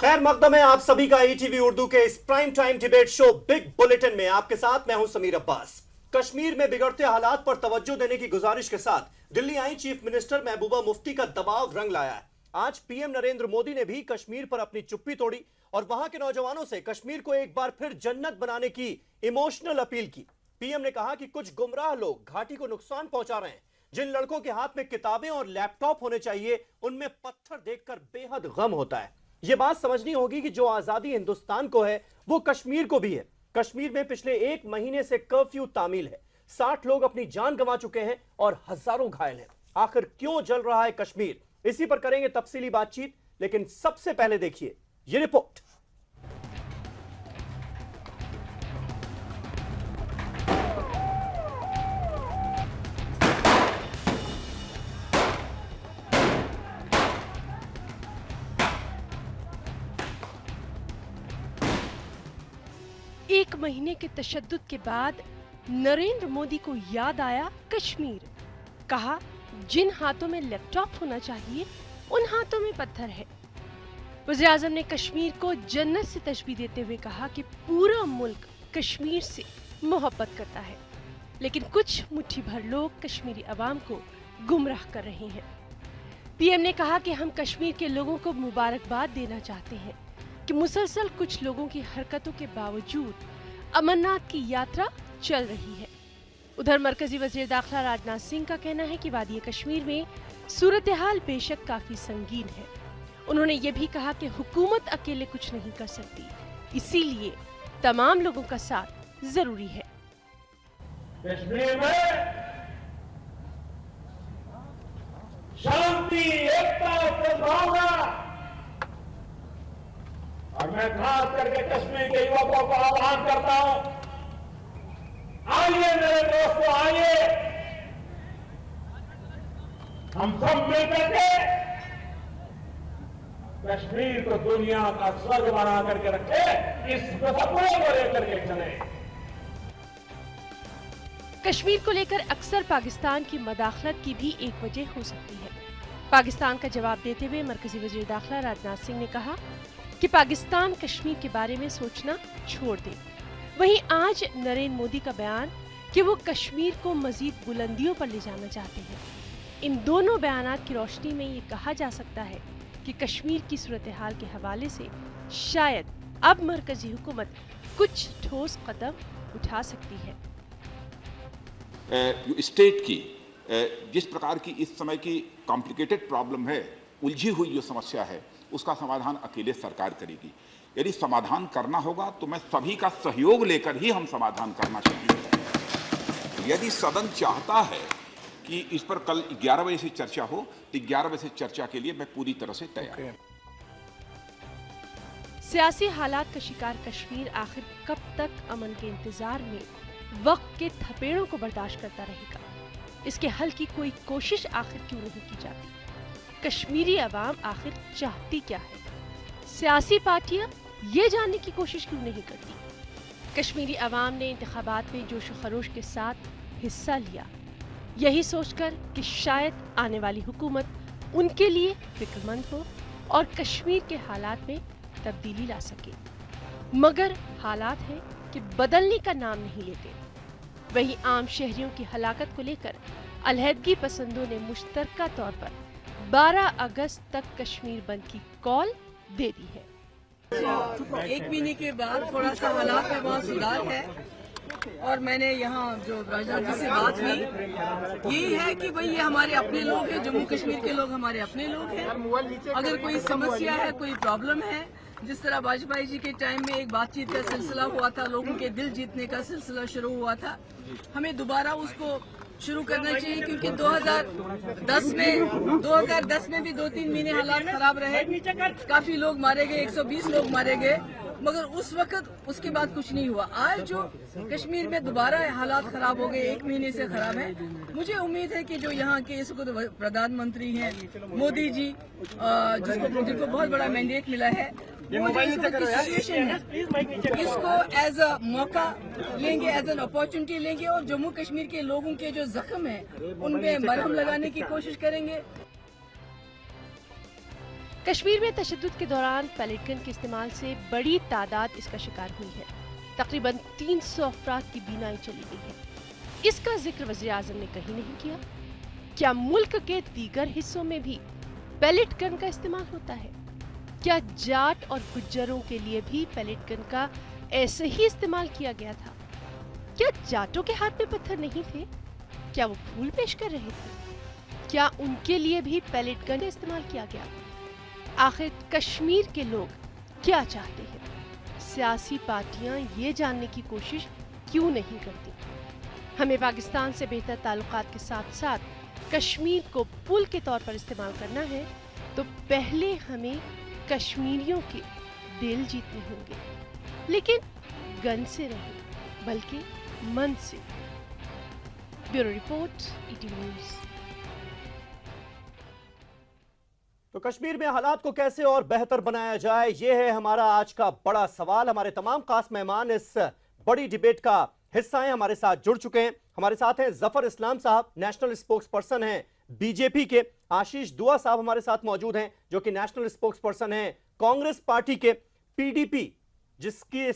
खैर मकदम है आप सभी का ईटीवी उर्दू के इस prime time debate show big bulletin में आपके साथ मैं हूं समीर अब्बास। कश्मीर में बिगड़ते हालात पर तवज्जो देने की गुजारिश के साथ Delhi I chief minister Mehbooba Mufti का दबाव रंग लाया है। आज पीएम नरेंद्र मोदी ने भी कश्मीर पर अपनी चुप्पी तोड़ी और वहां के नौजवानों से कश्मीर को एक बार फिर जन्नत बनाने की इमोशनल अपील की। पीएम ने कहा कि कुछ गुमराह लोग घाटी को नुकसान पहुंचा रहे हैं। जिन लड़कों के हाथ में किताबें और लैपटॉप होने चाहिए उनमें पत्थर देखकर बेहद गम होता है। यह बात समझनी होगी कि जो आजादी हिंदुस्तान को है वो कश्मीर को भी है। कश्मीर में पिछले 1 महीने से कर्फ्यू तामील है। 60 लोग अपनी जान गंवा चुके हैं और हजारों घायल हैं। आखिर क्यों जल रहा है कश्मीर, इसी पर करेंगे तफसीली बातचीत, लेकिन सबसे पहले देखिए ये रिपोर्ट। एक महीने के तशद्दुद के बाद नरेंद्र मोदी को याद आया कश्मीर। कहा जिन हाथों में लैपटॉप होना चाहिए उन हाथों में पत्थर है। वज़ीर-ए-आज़म ने कश्मीर को जन्नत से तशबीह देते हुए कहा कि पूरा मुल्क कश्मीर से मोहब्बत करता है, लेकिन कुछ मुट्ठी भर लोग कश्मीरी अवाम को गुमराह कर रहे हैं। पीएम ने कहा कि हम कश्मीर के लोगों को मुबारकबाद देना चाहते हैं कि मुसलसल कुछ लोगों की हरकतों के बावजूद अमरनाथ की यात्रा चल रही है। उधर मरकजी वज़ीर दाखिला राजनाथ सिंह का कहना है कि वादी कश्मीर में सूरत हाल बेशक काफी संगीन है। उन्होंने ये भी कहा कि हुकूमत अकेले कुछ नहीं कर सकती, इसीलिए तमाम लोगों का साथ जरूरी है। कश्मीर में शांति, एकता, सद्भावना, और मैं खास करके कश्मीर के युवकों को आह्वान करता हूं, आइए मेरे दोस्तों, आइए हम सब मिलकर के कश्मीर को दुनिया का स्वर्ग बना करके रखे, इस सपने को लेकर के चले। कश्मीर को लेकर अक्सर पाकिस्तान की मदाखलत की भी एक वजह हो सकती है। पाकिस्तान का जवाब देते हुए मरकजी वज़ीर दाखिला राजनाथ सिंह ने कहा कि पाकिस्तान कश्मीर के बारे में सोचना छोड़ दे। वहीं आज नरेंद्र मोदी का बयान कि वो कश्मीर को मजीद बुलंदियों पर ले जाना चाहते हैं, इन दोनों बयानात की रोशनी में ये कहा जा सकता है कि कश्मीर की सूरत हाल के हवाले से शायद अब मरकजी हुकूमत कुछ ठोस कदम उठा सकती है। स्टेट की जिस प्रकार की इस समय की कॉम्प्लिकेटेड प्रॉब्लम है, उलझी हुई जो समस्या है, उसका समाधान अकेले सरकार करेगी। यदि समाधान करना होगा तो मैं सभी का सहयोग लेकर ही हम समाधान करना चाहिए। यदि सदन चाहता है कि इस पर कल 11 बजे से चर्चा हो तो 11 बजे से चर्चा के लिए मैं पूरी तरह से तैयार हूं। सियासी हालात का शिकार कश्मीर आखिर कब तक अमन के इंतजार में वक्त के थपेड़ों को बर्दाश्त करता रहेगा? इसके हल की कोई कोशिश आखिर क्यों नहीं की जाती? कश्मीरी अवाम आखिर चाहती क्या है? सियासी पार्टियां ये जानने की कोशिश क्यों नहीं करती? कश्मीरी अवाम ने इंतखाबात में जोश खरोश के साथ हिस्सा लिया, यही सोचकर कि शायद आने वाली हुकूमत उनके लिए फिक्रमंद हो और कश्मीर के हालात में तब्दीली ला सके। मगर हालात हैं कि बदलने का नाम नहीं लेते। वहीं आम शहरियों की हलाकत को लेकर अलहदगी पसंदों ने मुश्तरका तौर पर 12 अगस्त तक कश्मीर बंद की कॉल दे दी है। 1 महीने के बाद थोड़ा सा हालात में बहुत सुधार है और मैंने यहाँ जो राजनाथ जी से बात हुई, यही है कि भाई ये हमारे अपने लोग हैं, जम्मू कश्मीर के लोग हमारे अपने लोग हैं। अगर कोई समस्या है, कोई प्रॉब्लम है, जिस तरह वाजपेयी जी के टाइम में एक बातचीत का सिलसिला हुआ था, लोगों के दिल जीतने का सिलसिला शुरू हुआ था, हमें दोबारा उसको शुरू करना चाहिए। क्योंकि 2010 में भी 2-3 महीने हालात खराब रहे, काफी लोग मारे गए, 120 लोग मारे गए, मगर उस वक्त उसके बाद कुछ नहीं हुआ। आज जो कश्मीर में दोबारा हालात खराब हो गए, 1 महीने से खराब है, मुझे उम्मीद है कि जो यहाँ के इस वक्त प्रधानमंत्री हैं मोदी जी, जिनको बहुत बड़ा मैंडेट मिला है, इसको एज अ मौका लेंगे, एज एन अपॉर्चुनिटी लेंगे और जम्मू कश्मीर के लोगों के जो जख्म है उनमें मरहम लगाने की कोशिश करेंगे। कश्मीर में तशद्दुद के दौरान पैलेट गन के इस्तेमाल से बड़ी तादाद इसका शिकार हुई है। तकरीबन 300 अफराद की बीनाई चली गई है। इसका जिक्र वज़ीर आज़म ने कहीं नहीं किया। क्या मुल्क के दीगर हिस्सों में भी पैलेट गन का इस्तेमाल होता है? क्या जाट और गुज्जरों के लिए भी पैलेट गन का ऐसे ही इस्तेमाल किया गया था? क्या जाटों के हाथ में पत्थर नहीं थे? क्या वो फूल पेश कर रहे थे? क्या उनके लिए भी पैलेट गन का इस्तेमाल किया गया? आखिर कश्मीर के लोग क्या चाहते हैं? सियासी पार्टियां ये जानने की कोशिश क्यों नहीं करती? हमें पाकिस्तान से बेहतर ताल्लुकात के साथ साथ कश्मीर को पुल के तौर पर इस्तेमाल करना है, तो पहले हमें कश्मीरियों के दिल जीतने होंगे, लेकिन गन से नहीं बल्कि मन से। Bureau report, ETV news. तो कश्मीर में हालात को कैसे और बेहतर बनाया जाए, यह है हमारा आज का बड़ा सवाल। हमारे तमाम खास मेहमान इस बड़ी डिबेट का हिस्सा हैं, हमारे साथ जुड़ चुके हैं। हमारे साथ हैं जफर इस्लाम साहब, नेशनल स्पोक्स पर्सन हैं बीजेपी के। आशीष दुआ साहब हमारे साथ मौजूद हैं, जो कि नेशनल स्पोक्स पर्सन हैं कांग्रेस पार्टी के। पीडीपी जिसकी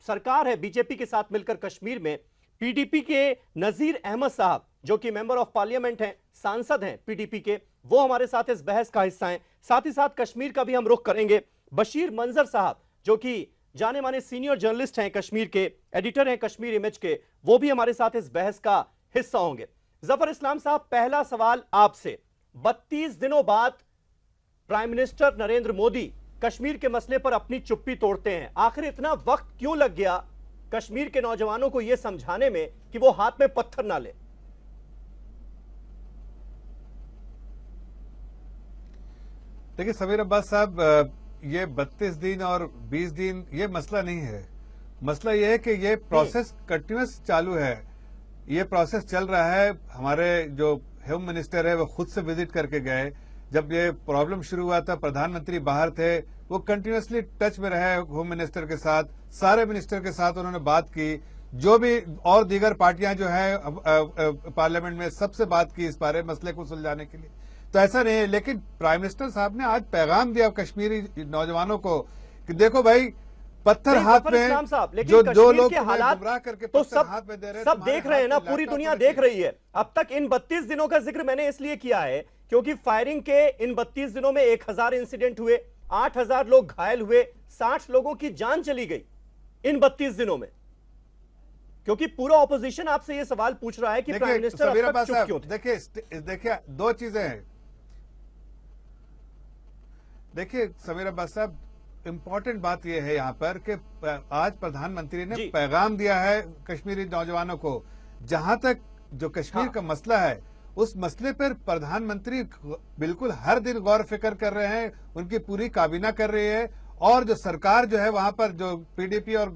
सरकार है बीजेपी के साथ मिलकर कश्मीर में, पीडीपी के नजीर अहमद साहब जो कि मेंबर ऑफ पार्लियामेंट हैं, सांसद हैं पीडीपी के, वो हमारे साथ इस बहस का हिस्सा हैं। साथ ही साथ कश्मीर का भी हम रुख करेंगे। बशीर मंजर साहब जो कि जाने माने सीनियर जर्नलिस्ट हैं, कश्मीर के एडिटर हैं कश्मीर इमेज के, वो भी हमारे साथ इस बहस का हिस्सा होंगे। जफर इस्लाम साहब, पहला सवाल आपसे। 32 दिनों बाद प्राइम मिनिस्टर नरेंद्र मोदी कश्मीर के मसले पर अपनी चुप्पी तोड़ते हैं। आखिर इतना वक्त क्यों लग गया कश्मीर के नौजवानों को यह समझाने में कि वो हाथ में पत्थर ना ले? देखिए समीर अब्बास साहब, ये 32 दिन और 20 दिन ये मसला नहीं है। मसला ये है कि ये प्रोसेस कंटिन्यूस चालू है, ये प्रोसेस चल रहा है। हमारे जो होम मिनिस्टर है वो खुद से विजिट करके गए। जब ये प्रॉब्लम शुरू हुआ था प्रधानमंत्री बाहर थे, वो कंटिन्यूसली टच में रहे होम मिनिस्टर के साथ, सारे मिनिस्टर के साथ उन्होंने बात की। जो भी और दीगर पार्टियां जो है पार्लियामेंट में, सबसे बात की इस बारे मसले को सुलझाने के लिए। तो ऐसा नहीं है, लेकिन प्राइम मिनिस्टर साहब ने आज पैगाम दिया कश्मीरी नौजवानों को कि देखो भाई, पत्थर हाथ में जो लोग गुमराह करके पत्थर हाथ में दे रहे हैं, सब देख रहे हैं ना, पूरी दुनिया देख रही है। अब तक इन 32 दिनों का जिक्र मैंने इसलिए किया है क्योंकि फायरिंग के इन 32 दिनों में 1000 इंसिडेंट हुए, 8000 लोग घायल हुए, 60 लोगों की जान चली गई इन 32 दिनों में। क्योंकि पूरा ऑपोजिशन आपसे यह सवाल पूछ रहा है कि प्राइम मिनिस्टर अब तक चुप क्यों थे? देखिए दो चीजें हैं। देखिए समीर अब्बास साहब, इंपॉर्टेंट बात यह है यहाँ पर कि आज प्रधानमंत्री ने पैगाम दिया है कश्मीरी नौजवानों को। जहां तक जो कश्मीर का मसला है, उस मसले पर प्रधानमंत्री बिल्कुल हर दिन गौर फिक्र कर रहे हैं, उनकी पूरी काबीना कर रही है। और जो सरकार जो है वहां पर, जो पीडीपी और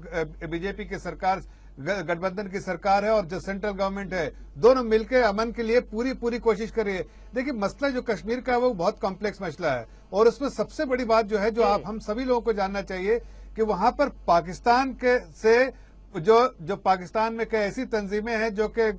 बीजेपी की सरकार, गठबंधन की सरकार है और जो सेंट्रल गवर्नमेंट है, दोनों मिलकर अमन के लिए पूरी कोशिश कर रही है। देखिए मसला जो कश्मीर का है वो बहुत कॉम्प्लेक्स मसला है, और उसमें सबसे बड़ी बात जो है, जो आप हम सभी लोगों को जानना चाहिए कि वहां पर पाकिस्तान के से जो पाकिस्तान में कई ऐसी तंजीमें हैं जो कि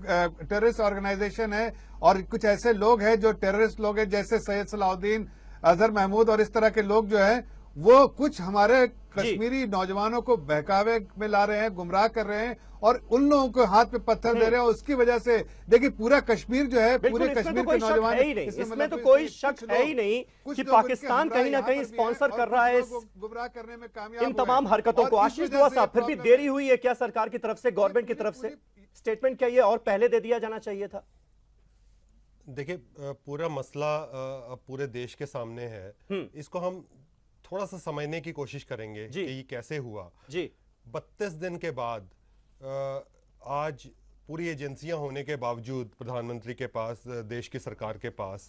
टेररिस्ट ऑर्गेनाइजेशन है, और कुछ ऐसे लोग हैं जो टेररिस्ट लोग हैं, जैसे सैयद सलाउद्दीन, अजहर महमूद और इस तरह के लोग जो हैं, वो कुछ हमारे कश्मीरी नौजवानों को बहकावे में ला रहे हैं, गुमराह कर रहे हैं, और उन लोगों को हाथ पे पत्थर दे रहे हैं। और उसकी वजह से देखिए पूरा कश्मीर जो है, पूरे कश्मीर के नौजवान, इसमें तो कोई शक है ही नहीं कि पाकिस्तान कहीं ना कहीं स्पॉन्सर कर रहा है गुमराह करने में कामयाब इन तमाम हरकतों को। आशीष दुआ साहब, फिर भी देरी हुई है क्या सरकार की तरफ से, गवर्नमेंट की तरफ से स्टेटमेंट क्या ये और पहले दे दिया जाना चाहिए था? देखिए पूरा मसला अब पूरे देश के सामने है, इसको हम थोड़ा सा समझने की कोशिश करेंगे कि ये कैसे हुआ। जी 32 दिन के बाद आज पूरी एजेंसियां होने के बावजूद, प्रधानमंत्री के पास, देश की सरकार के पास,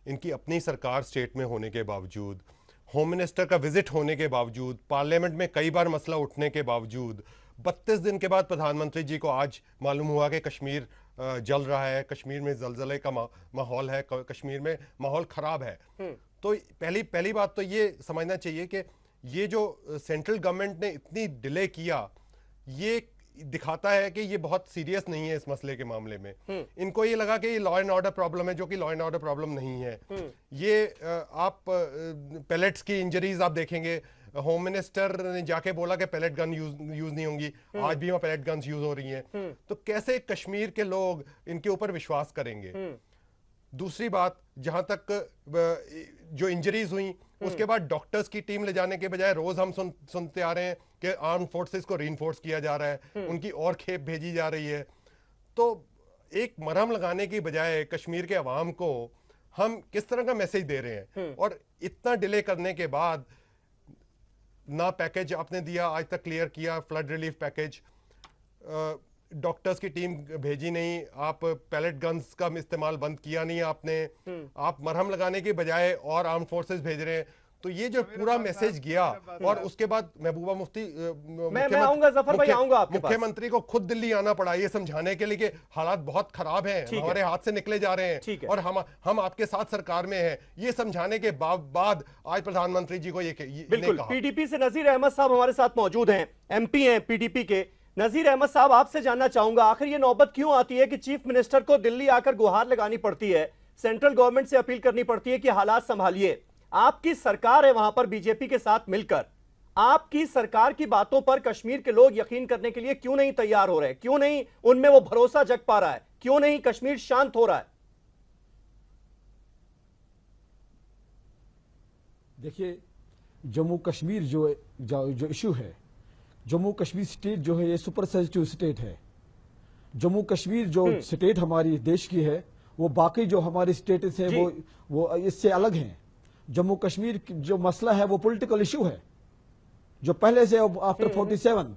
इनकी अपनी सरकार स्टेट में होने के बावजूद, होम मिनिस्टर का विजिट होने के बावजूद, पार्लियामेंट में कई बार मसला उठने के बावजूद, 32 दिन के बाद प्रधानमंत्री जी को आज मालूम हुआ कि कश्मीर जल रहा है, कश्मीर में जलजले का माहौल है, कश्मीर में माहौल खराब है। तो पहली बात तो ये समझना चाहिए कि ये जो सेंट्रल गवर्नमेंट ने इतनी डिले किया, ये दिखाता है कि ये बहुत सीरियस नहीं है इस मसले के मामले में। इनको ये लगा कि ये लॉ एंड ऑर्डर प्रॉब्लम है, जो कि लॉ एंड ऑर्डर प्रॉब्लम नहीं है। ये आप पैलेट्स की इंजरीज आप देखेंगे, होम मिनिस्टर ने जाके बोला कि पैलेट गन यूज नहीं होंगी, आज भी वहां पैलेट गन्स यूज हो रही हैं। तो कैसे कश्मीर के लोग इनके ऊपर विश्वास करेंगे? दूसरी बात, जहां तक जो इंजरीज हुई उसके बाद डॉक्टर्स की टीम ले जाने के बजाय रोज हम सुनते आ रहे हैं कि आर्म फोर्सेस को रीइंफोर्स किया जा रहा है, उनकी और खेप भेजी जा रही है। तो एक मरहम लगाने की बजाय कश्मीर के अवाम को हम किस तरह का मैसेज दे रहे हैं? और इतना डिले करने के बाद ना पैकेज आपने दिया, आज तक क्लियर किया फ्लड रिलीफ पैकेज, डॉक्टर्स की टीम भेजी नहीं, आप पैलेट गन्स का इस्तेमाल बंद किया नहीं आपने, आप मरहम लगाने के बजाय और आर्म फोर्सेस भेज रहे हैं। तो ये जो पूरा मैसेज गया, और उसके बाद महबूबा मुफ्ती मैं आऊंगा, जफर भाई आऊंगा आपके पास। मुख्यमंत्री को खुद दिल्ली आना पड़ा ये समझाने के लिए कि हालात बहुत खराब हैं, हमारे हाथ से निकले जा रहे हैं और हम आपके साथ सरकार में हैं, ये समझाने के बाद आज प्रधानमंत्री जी को ये बिल्कुल। पीडीपी से नजीर अहमद साहब हमारे साथ मौजूद हैं, एमपी हैं पीडीपी के। नजीर अहमद साहब, आपसे जानना चाहूंगा, आखिर ये नौबत क्यों आती है कि चीफ मिनिस्टर को दिल्ली आकर गुहार लगानी पड़ती है, सेंट्रल गवर्नमेंट से अपील करनी पड़ती है कि हालात संभालिए? आपकी सरकार है वहां पर बीजेपी के साथ मिलकर, आपकी सरकार की बातों पर कश्मीर के लोग यकीन करने के लिए क्यों नहीं तैयार हो रहे? क्यों नहीं उनमें वो भरोसा जग पा रहा है? क्यों नहीं कश्मीर शांत हो रहा है? देखिए, जम्मू कश्मीर जो इशू है, जम्मू कश्मीर स्टेट जो है ये सुपर सेंसिटिव स्टेट है। जम्मू कश्मीर जो स्टेट हमारी देश की है वो बाकी जो हमारी स्टेट्स है वो इससे अलग हैं। जम्मू कश्मीर जो मसला है वो पॉलिटिकल इशू है, जो पहले से आफ्टर 47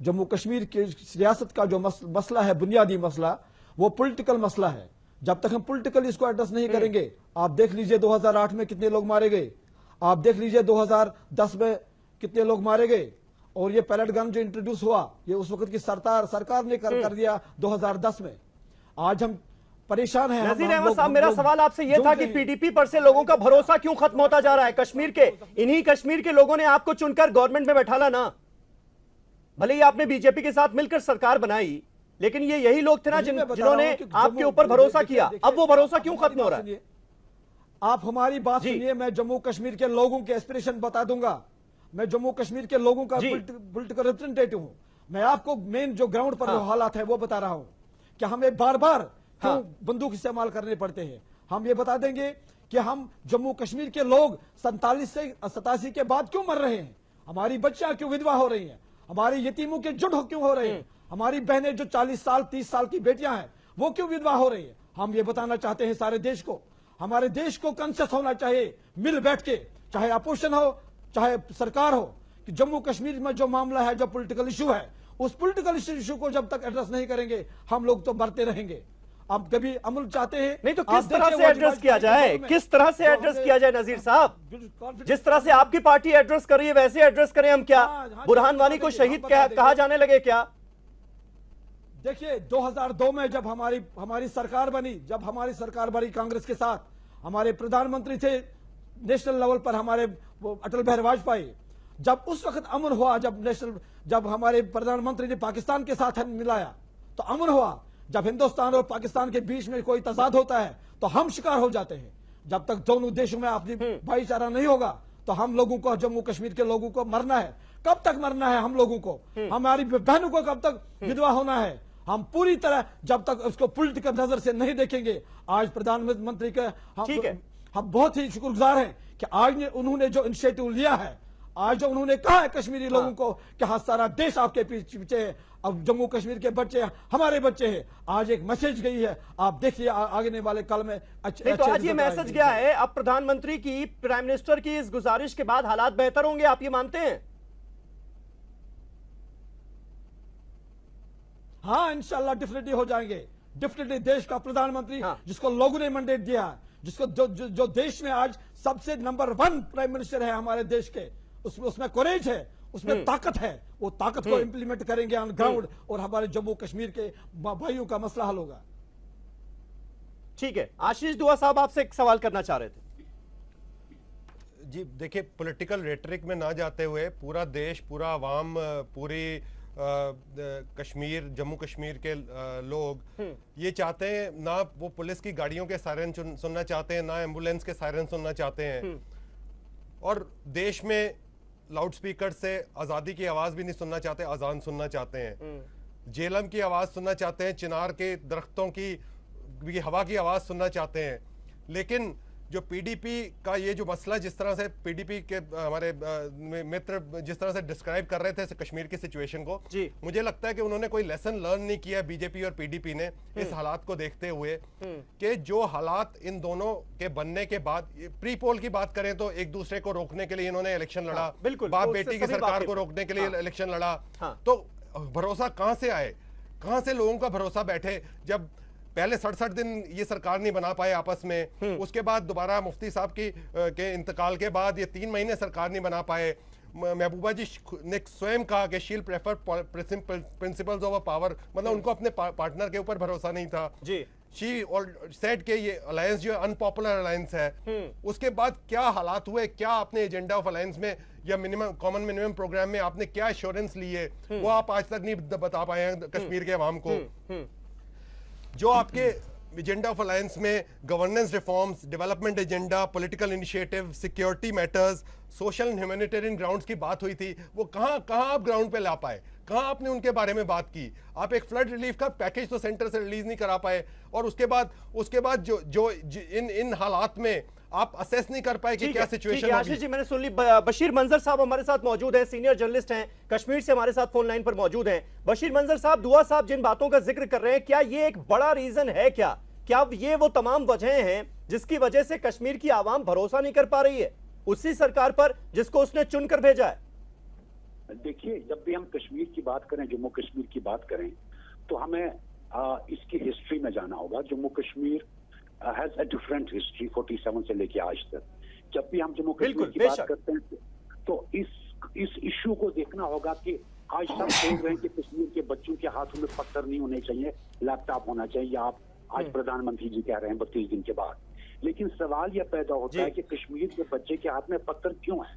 जम्मू कश्मीर की रियासत का जो मसला है, बुनियादी मसला, वो पॉलिटिकल मसला है। जब तक हम पॉलिटिकल इसको एड्रेस नहीं करेंगे, आप देख लीजिए 2008 में कितने लोग मारे गए, आप देख लीजिए 2010 में कितने लोग मारे गए, और ये पैलेट गन जो इंट्रोड्यूस हुआ ये उस वक्त की सरकार ने कर दिया 2010 में। आज हम परेशान हैं। नजीर अहमद साहब, मेरा सवाल आपसे यह था कि पीडीपी पर से लोगों का भरोसा क्यों खत्म होता जा रहा है? कश्मीर के इन्हीं कश्मीर के लोगों ने आपको चुनकर गवर्नमेंट में बैठाला ना, भले ही आपने बीजेपी के साथ मिलकर सरकार बनाई, लेकिन ये यही लोग थे ना जिन्होंने आपके ऊपर भरोसा किया। अब वो भरोसा क्यों खत्म हो रहा है? आप हमारी बात सुनिए, मैं जम्मू कश्मीर के लोगों के एस्पिरेशन बता दूंगा। मैं जम्मू कश्मीर के लोगों का पॉलिटिकल रिप्रेजेंटेटिव हूं। मैं आपको मेन जो ग्राउंड पर जो हालात है वो बता रहा हूं कि हमें बार बार क्यों बंदूक इस्तेमाल करने पड़ते हैं। हम ये बता देंगे कि हम जम्मू कश्मीर के लोग 47 से 87 के बाद क्यों मर रहे हैं, हमारी बच्चियां क्यों विधवा हो रही हैं, हमारे यतीमों के जुड़ क्यों हो रहे हैं, हमारी बहनें जो 40 साल 30 साल की बेटियां हैं वो क्यों विधवा हो रही है। हम ये बताना चाहते हैं सारे देश को, हमारे देश को कंसेस होना चाहिए मिल बैठ के, चाहे अपोजिशन हो चाहे सरकार हो, कि जम्मू कश्मीर में जो मामला है, जो पॉलिटिकल इशू है, उस पॉलिटिकल इशू को जब तक एड्रेस नहीं करेंगे हम लोग तो बढ़ते रहेंगे। अब कभी अमल चाहते हैं नहीं तो किस तरह से एड्रेस किया जाए, किस तरह से एड्रेस किया जाए? नजीर साहब, जिस तरह से आपकी पार्टी एड्रेस कर रही है वैसे एड्रेस करें हम क्या? बुरहान वानी को शहीद कहा जाने लगे क्या? देखिए 2002 में जब हमारी सरकार बनी, कांग्रेस के साथ, हमारे प्रधानमंत्री थे नेशनल लेवल पर हमारे अटल बिहारी वाजपेयी, जब उस वक्त अमन हुआ, जब हमारे प्रधानमंत्री ने पाकिस्तान के साथ मिलाया तो अमन हुआ। जब हिंदुस्तान और पाकिस्तान के बीच में कोई तजाद होता है तो हम शिकार हो जाते हैं। जब तक दोनों देशों में आपसी भाईचारा नहीं होगा तो हम लोगों को, जम्मू कश्मीर के लोगों को मरना है। कब तक मरना है हम लोगों को? हमारी बहनों को कब तक विधवा होना है? हम पूरी तरह जब तक उसको पॉलिटिकल नजर से नहीं देखेंगे। आज प्रधानमंत्री के हम बहुत ही शुक्रगुजार हैं कि आज उन्होंने जो इनिशिएटिव लिया है, आज जो उन्होंने कहा है कश्मीरी लोगों को कि हाँ सारा देश आपके पीछे है, अब जम्मू कश्मीर के बच्चे हमारे बच्चे हैं। आज एक मैसेज गई है, आप देखिए आगे वाले कल में अच्छे तो आज ये मैसेज गया है। अब प्रधानमंत्री की, प्राइम मिनिस्टर की इस गुजारिश के बाद हालात बेहतर होंगे, आप ये मानते हैं? हाँ, इंशाल्लाह डेफिनेटली हो जाएंगे। डेफिनेटली देश का प्रधानमंत्री जिसको लोगों ने मैंडेट दिया, जिसको जो देश में आज सबसे नंबर 1 प्राइम मिनिस्टर है हमारे देश के, उसमें कोरेज है, उसमें ताकत है, वो ताकत को इंप्लीमेंट करेंगे ऑन ग्राउंड और हमारे जम्मू कश्मीर के भाइयों का मसला हल होगा। ठीक है, आशीष दुआ साहब आपसे एक सवाल करना चाह रहे थे। जी देखिए, पॉलिटिकल रेटरिक में ना जाते हुए पूरा देश, पूरा अवाम, पूरी कश्मीर, जम्मू कश्मीर के लोग ये चाहते हैं, ना वो पुलिस की गाड़ियों के सायरन सुनना चाहते हैं, ना एम्बुलेंस के सायरन सुनना चाहते हैं, और देश में लाउड स्पीकर से आज़ादी की आवाज़ भी नहीं सुनना चाहते, अजान सुनना चाहते हैं, जेलम की आवाज़ सुनना चाहते हैं, चिनार के दरख्तों की हवा की आवाज़ सुनना चाहते हैं। लेकिन जो पीडीपी का ये जो मसला, जिस तरह से पीडीपी के हमारे मित्र जिस तरह से डिस्क्राइब कर रहे थे कश्मीर की सिचुएशन को, मुझे लगता है कि उन्होंने कोई लेसन लर्न नहीं किया बीजेपी और पीडीपी ने इस हालात को देखते हुए, कि जो हालात इन दोनों के बनने के बाद, प्री पोल की बात करें तो एक दूसरे को रोकने के लिए इन्होंने इलेक्शन लड़ा, बाप बेटी की सरकार को रोकने के लिए इलेक्शन लड़ा, तो भरोसा कहां से आए, कहां से लोगों का भरोसा बैठे, जब पहले 67 दिन ये सरकार नहीं बना पाए आपस में, उसके बाद दोबारा मुफ्ती साहब के इंतकाल के बाद ये 3 महीने सरकार नहीं बना पाए। महबूबा जी ने स्वयं कहा कि शील प्रेफर प्रिंसिपल्स ऑफ पावर, मतलब उनको अपने पार्टनर के ऊपर भरोसा नहीं था जी। शी सेड के ये अलायंस जो अनपॉपुलर अलायंस है, उसके बाद क्या हालात हुए, क्या आपने एजेंडा ऑफ अलायंस में या मिनिमम कॉमन मिनिमम प्रोग्राम में आपने क्या एश्योरेंस लिए, वो आप आज तक नहीं बता पाए हैं कश्मीर के अवाम को। जो आपके एजेंडा ऑफ अलायंस में governance reforms, development agenda, political initiative, security matters, social and humanitarian grounds की बात हुई थी, वो कहां आप ग्राउंड पे ला पाए, कहां आपने उनके बारे में बात की। आप एक फ्लड रिलीफ का पैकेज तो सेंटर से रिलीज नहीं करा पाए, और उसके बाद जो इन हालात में आप असेस नहीं कर पाए कि क्या सिचुएशन है। आशीष जी, मैंने सुन ली। बशीर मंजर साहब हमारे साथ मौजूद हैं, सीनियर जर्नलिस्ट हैं, कश्मीर से हमारे साथ फोन लाइन पर मौजूद हैं। बशीर मंजर साहब, दुआ साहब जिन बातों का जिक्र कर रहे हैं, क्या ये एक बड़ा रीजन है, क्या ये वो तमाम वजह हैं जिसकी वजह से कश्मीर की आवाम भरोसा नहीं कर पा रही है उसी सरकार पर जिसको उसने चुनकर भेजा है? देखिए, जब भी हम कश्मीर की बात करें, जम्मू कश्मीर की बात करें, तो हमें इसकी हिस्ट्री में जाना होगा। Jammu Kashmir has a different history 47 से लेके आज तक। जब भी हम जम्मू कश्मीर की बात करते हैं तो इस इश्यू को देखना होगा कि आज सब बोल रहे हैं कि कश्मीर के बच्चों के हाथों में पत्थर नहीं होने चाहिए, लैपटॉप होना चाहिए। आप आज प्रधानमंत्री जी कह रहे हैं 32 दिन के बाद, लेकिन सवाल यह पैदा होता है कि कश्मीर के बच्चे के हाथ में पत्थर क्यों है?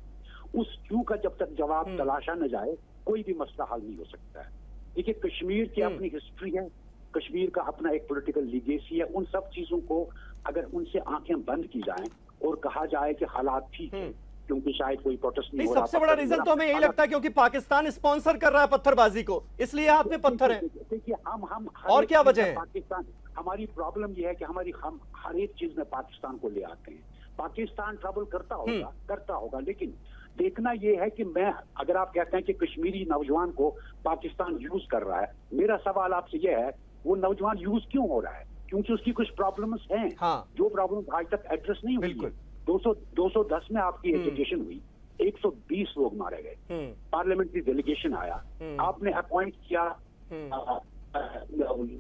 उस क्यों का जब तक जवाब तलाशा न जाए, कोई भी मसला हल नहीं हो सकता है। देखिए, कश्मीर की अपनी हिस्ट्री है, कश्मीर का अपना एक पॉलिटिकल लीगेसी है। उन सब चीजों को अगर उनसे आंखें बंद की जाएं और कहा जाए कि हालात ठीक है, क्योंकि शायद कोई प्रोटेस्ट नहीं हो रहा। सबसे बड़ा रीजन तो हमें यही लगता है क्योंकि पाकिस्तान स्पॉन्सर कर रहा है पत्थरबाजी को, इसलिए हाथ में पत्थर है। देखिए, हम और क्या वजह है? पाकिस्तान, हमारी प्रॉब्लम यह है कि हम हर एक चीज में पाकिस्तान को ले आते हैं। पाकिस्तान ट्रबल करता होगा, लेकिन देखना यह है कि अगर आप कहते हैं कि कश्मीरी नौजवान को पाकिस्तान यूज कर रहा है, मेरा सवाल आपसे यह है, वो नौजवान यूज क्यों हो रहा है? क्योंकि उसकी कुछ प्रॉब्लम्स हैं, जो प्रॉब्लम आज तक एड्रेस नहीं हुई है। 210 में आपकी एजुकेशन हुई, 120 लोग मारे गए, पार्लियामेंट्री डेलीगेशन आया, आपने अपॉइंट किया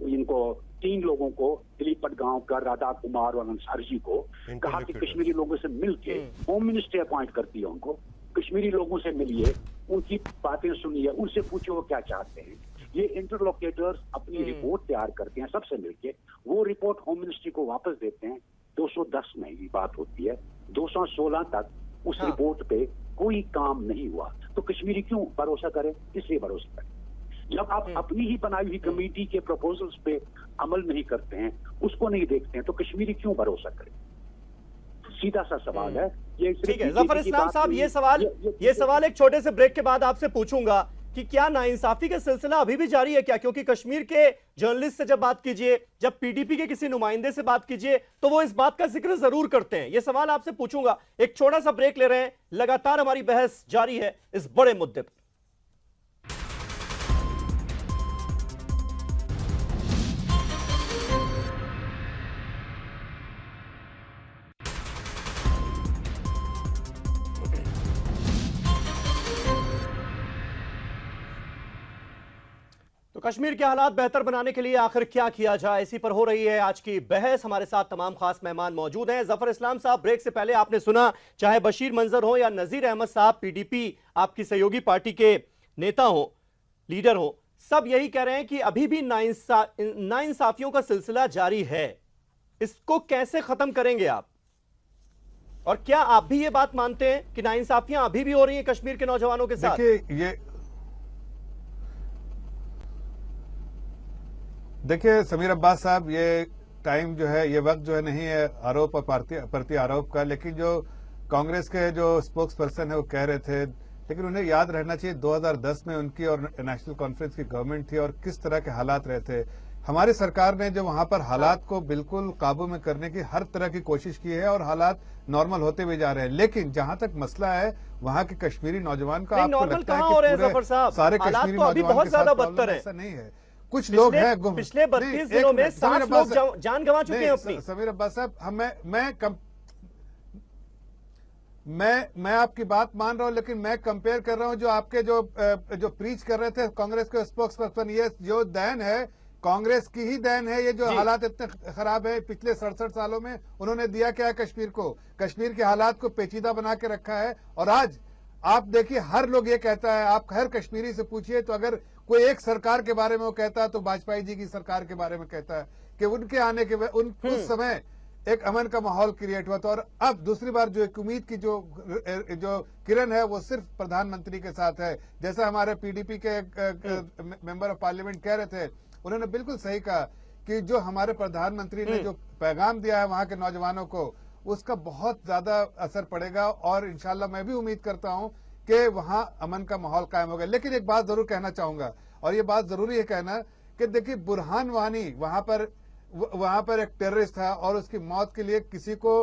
इनको 3 लोगों को, दिलीप पटगांव का, राधा कुमार और अंसारी जी को, कहा कि कश्मीरी लोगों से मिलके होम मिनिस्ट्री अपॉइंट करती है उनको, कश्मीरी लोगों से मिलिए, उनकी बातें सुनिए, उनसे पूछिए वो क्या चाहते हैं। ये इंटरलोकेटर्स अपनी रिपोर्ट तैयार करते हैं सबसे मिलके, वो रिपोर्ट होम मिनिस्ट्री को वापस देते हैं। 210 में ये बात होती है, 216 तक उस रिपोर्ट पे कोई काम नहीं हुआ, तो कश्मीरी क्यों भरोसा करें? इसलिए भरोसा करें जब आप अपनी ही बनाई हुई कमेटी के प्रपोजल्स पे अमल नहीं करते हैं, उसको नहीं देखते हैं, तो कश्मीरी क्यों भरोसा करें? सीधा सा सवाल है ये। ठीक है जफर इस्लाम साहब, ये सवाल एक छोटे से ब्रेक के बाद आपसे पूछूंगा कि क्या नाइंसाफी का सिलसिला अभी भी जारी है क्या? क्योंकि कश्मीर के जर्नलिस्ट से जब बात कीजिए, जब पीडीपी के किसी नुमाइंदे से बात कीजिए, तो वो इस बात का जिक्र जरूर करते हैं। ये सवाल आपसे पूछूंगा। एक छोटा सा ब्रेक ले रहे हैं, लगातार हमारी बहस जारी है इस बड़े मुद्दे पर। तो कश्मीर के हालात बेहतर बनाने के लिए आखिर क्या किया जाए, इसी पर हो रही है आज की बहस। हमारे साथ तमाम खास मेहमान मौजूद हैं। जफर इस्लाम साहब, ब्रेक से पहले आपने सुना, चाहे बशीर मंजर हो या नजीर अहमद साहब, पीडीपी आपकी सहयोगी पार्टी के नेता हो, लीडर हो, सब यही कह रहे हैं कि अभी भी नाइंसाफियों का सिलसिला जारी है। इसको कैसे खत्म करेंगे आप? और क्या आप भी ये बात मानते हैं कि नाइंसाफियां अभी भी हो रही हैं कश्मीर के नौजवानों के साथ? देखिए, देखिए समीर अब्बास साहब, ये टाइम जो है, ये वक्त जो है नहीं है आरोप और प्रति आरोप का, लेकिन जो कांग्रेस के जो स्पोक्स पर्सन है वो कह रहे थे, लेकिन उन्हें याद रहना चाहिए 2010 में उनकी और नेशनल कॉन्फ्रेंस की गवर्नमेंट थी और किस तरह के हालात रहे थे। हमारी सरकार ने जो वहां पर हालात को बिल्कुल काबू में करने की हर तरह की कोशिश की है और हालात नॉर्मल होते हुए जा रहे हैं, लेकिन जहां तक मसला है वहां के कश्मीरी नौजवान का, आपको लगता है कि पूरे सारे कश्मीरी नौजवान के साथ प्रॉब्लम ऐसा नहीं है। कुछ लोग हैं, पिछले 32 दिनों में 7 लोग जान गंवा चुके हैं अपनी। समीर अब्बास साहब, मैं आपकी बात मान रहा हूं, लेकिन मैं कंपेयर कर रहा हूं जो आपके जो प्रीच कर रहे थे कांग्रेस के स्पोक्स पर्सन, ये जो दैन है कांग्रेस की ही दैन है। ये जो हालात इतने खराब है पिछले 67 सालों में, उन्होंने दिया क्या है कश्मीर को, कश्मीर के हालात को पेचीदा बना के रखा है। और आज आप देखिए हर लोग ये कहता है, आप हर कश्मीरी से पूछिए तो अगर कोई एक सरकार के बारे में वो कहता है तो वाजपेयी जी की सरकार के बारे में कहता है कि उनके आने के उस समय एक अमन का माहौल क्रिएट हुआ था। और अब दूसरी बार जो एक उम्मीद की जो किरण है वो सिर्फ प्रधानमंत्री के साथ है। जैसा हमारे पीडीपी के मेंबर ऑफ पार्लियामेंट कह रहे थे, उन्होंने बिल्कुल सही कहा कि जो हमारे प्रधानमंत्री ने जो पैगाम दिया है वहां के नौजवानों को, उसका बहुत ज्यादा असर पड़ेगा और इंशाल्लाह मैं भी उम्मीद करता हूं कि वहां अमन का माहौल कायम होगा। लेकिन एक बात जरूर कहना चाहूंगा, और ये बात जरूरी है कहना, कि देखिए बुरहान वानी वहां पर एक टेररिस्ट था और उसकी मौत के लिए किसी को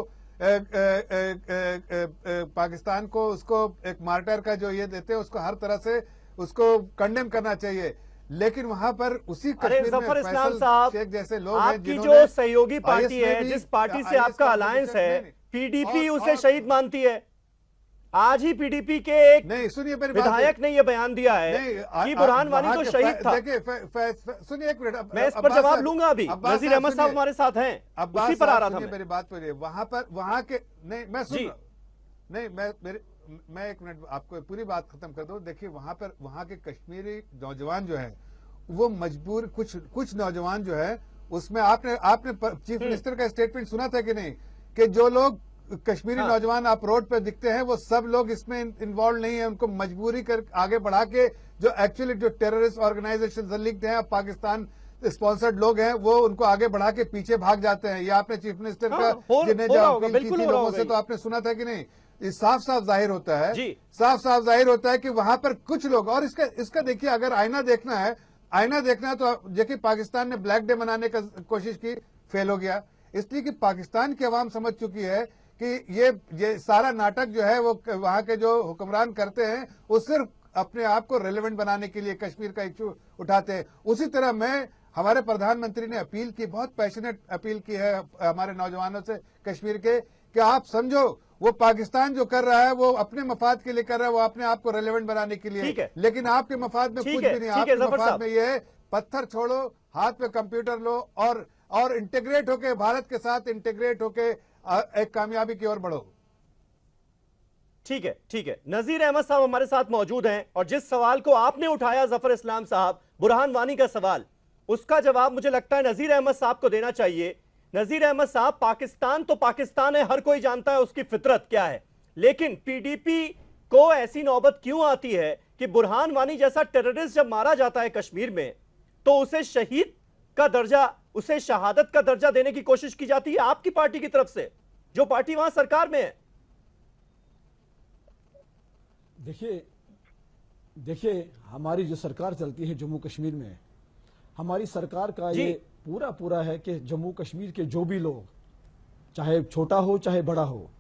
पाकिस्तान को उसको एक मार्टर का जो ये देते हैं उसको हर तरह से उसको कंडेम करना चाहिए। लेकिन वहां पर उसी कश्मीर में फैसल शेख जैसे लोग हैं, आपकी जो सहयोगी पार्टी है, जिस पार्टी से आपका अलायंस है, पीडीपी उसे शहीद मानती है। आज ही पीडीपी के एक विधायक ने यह बयान दिया है कि बुरहान वानी तो शहीद था। सुनिए एक मिनट, मैं इस पर जवाब लूंगा अभी। नजीर अहमद साहब हमारे साथ हैं, उसी पर आ रहा था मैं। मेरी बात सुनिए, वहां के नहीं, मैं सुन नहीं, मैं एक मिनट आपको पूरी बात खत्म कर दूं। देखिए वहां के कश्मीरी नौजवान जो है वो मजबूर, कुछ नौजवान जो है उसमें आपने चीफ मिनिस्टर का स्टेटमेंट सुना था कि नहीं, कि जो लोग कश्मीरी नौजवान आप रोड पर दिखते हैं वो सब लोग इसमें इन्वॉल्व नहीं है, उनको मजबूरी कर आगे बढ़ा के जो एक्चुअली जो टेररिस्ट ऑर्गेनाइजेशन लिंक्ड हैं, पाकिस्तान स्पॉन्सर्ड लोग हैं, वो उनको आगे बढ़ा के पीछे भाग जाते हैं। ये आपने चीफ मिनिस्टर का जिन्हें जो अपील की थी लोगों से, तो आपने सुना था कि नहीं? ये साफ साफ जाहिर होता है, साफ साफ जाहिर होता है कि वहां पर कुछ लोग, और इसका देखिए अगर आईना देखना है तो देखिए पाकिस्तान ने ब्लैक डे मनाने का कोशिश की, फेल हो गया, इसलिए कि पाकिस्तान की आवाम समझ चुकी है कि ये सारा नाटक जो है वो वहां के जो हुक्मरान करते हैं वो सिर्फ अपने आप को रेलेवेंट बनाने के लिए कश्मीर का इशू उठाते हैं। उसी तरह हमारे प्रधानमंत्री ने अपील की, बहुत पैशनेट अपील की है हमारे नौजवानों से कश्मीर के, कि आप समझो वो पाकिस्तान जो कर रहा है वो अपने मफाद के लिए कर रहा है, वो अपने आप को रेलेवेंट बनाने के लिए, लेकिन आपके मफाद में कुछ भी नहीं। आपके मफाद में ये है पत्थर छोड़ो, हाथ पे कंप्यूटर लो और इंटीग्रेट होके भारत के साथ इंटीग्रेट होके एक कामयाबी की ओर बढ़ो। ठीक है। नजीर अहमद साहब हमारे साथ मौजूद हैं और जिस सवाल को आपने उठाया जफर इस्लाम साहब, बुरहान वानी का सवाल, उसका जवाब मुझे लगता है नजीर अहमद साहब को देना चाहिए। नजीर अहमद साहब, पाकिस्तान तो पाकिस्तान है, हर कोई जानता है उसकी फितरत क्या है, लेकिन पीडीपी को ऐसी नौबत क्यों आती है कि बुरहान वानी जैसा टेररिस्ट जब मारा जाता है कश्मीर में तो उसे शहीद का दर्जा, उसे शहादत का दर्जा देने की कोशिश की जाती है आपकी पार्टी की तरफ से, जो पार्टी वहां सरकार में है? देखिए हमारी जो सरकार चलती है जम्मू कश्मीर में, हमारी सरकार का ये पूरा है कि जम्मू कश्मीर के जो भी लोग, चाहे छोटा हो चाहे बड़ा हो,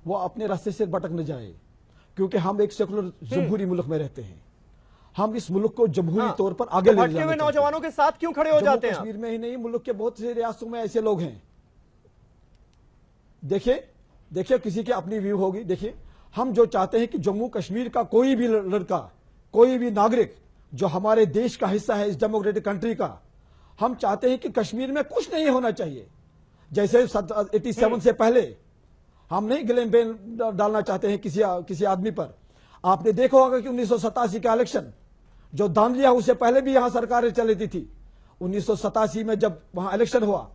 वो अपने रास्ते से भटक न जाए, क्योंकि हम एक सेकुलर जमहूरी मुल्क में रहते हैं। हम इस मुल्क को जमहूरी तौर पर आगे ले जाना चाहते हैं। नौजवानों के साथ क्यों खड़े हो जाते हैं? कश्मीर में ही नहीं, मुल्क के बहुत से रियासतों में ऐसे लोग हैं। देखिए किसी की अपनी व्यू होगी। देखिए हम जो चाहते हैं कि जम्मू कश्मीर का कोई भी लड़का, कोई भी नागरिक जो हमारे देश का हिस्सा है, इस डेमोक्रेटिक कंट्री का, हम चाहते हैं कि कश्मीर में कुछ नहीं होना चाहिए। जैसे 87 से पहले हम नहीं ग्लेम बैन डालना चाहते हैं किसी आदमी पर। आपने देखा होगा कि 1987 का इलेक्शन जो दान लिया, उससे पहले भी यहां सरकारें चलती थी। 1987 में जब वहां इलेक्शन हुआ,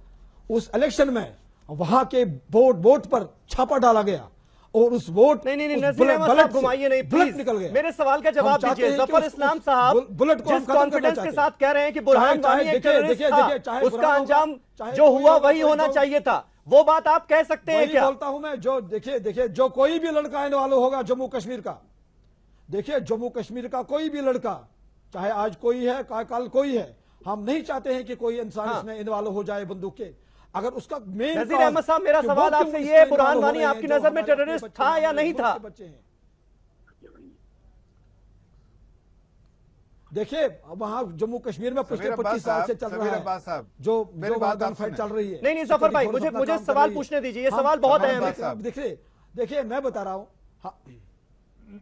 उस इलेक्शन में वहां के वोट पर छापा डाला गया और उस वोट नहीं नजीर अहमद साहब घुमाइए नहीं प्लीज, निकल गए। मेरे सवाल का जवाब दीजिए। जफर इस्लाम साहब बुलेट को जिस कॉन्फिडेंस के साथ कह रहे हैं कि बुरहान वानी एक टेररिस्ट था, उसका अंजाम जो हुआ वही होना चाहिए था, वो बात आप कह सकते हैं क्या? बोलता हूं मैं, जो देखिए जो कोई भी लड़का आने वाला होगा जम्मू कश्मीर का, देखिए जम्मू कश्मीर का कोई भी लड़का, चाहे आज कोई है कल कोई है, हम नहीं चाहते हैं कि कोई इंसान इसमें इन्वॉल्व हो जाए बंदूक के। अगर उसका मेन नजीर अहमद साहब, मेरा सवाल आपसे ये है, बुरहान वानी आपकी नजर में टेररिस्ट था या नहीं था? देखिए वहां जम्मू कश्मीर में पिछले 25 साल से चल रहा है जो गन फाइट चल रही है। नहीं जफर भाई, मुझे सवाल पूछने दीजिए, ये सवाल बहुत अहम है। देखिए मैं बता रहा हूँ।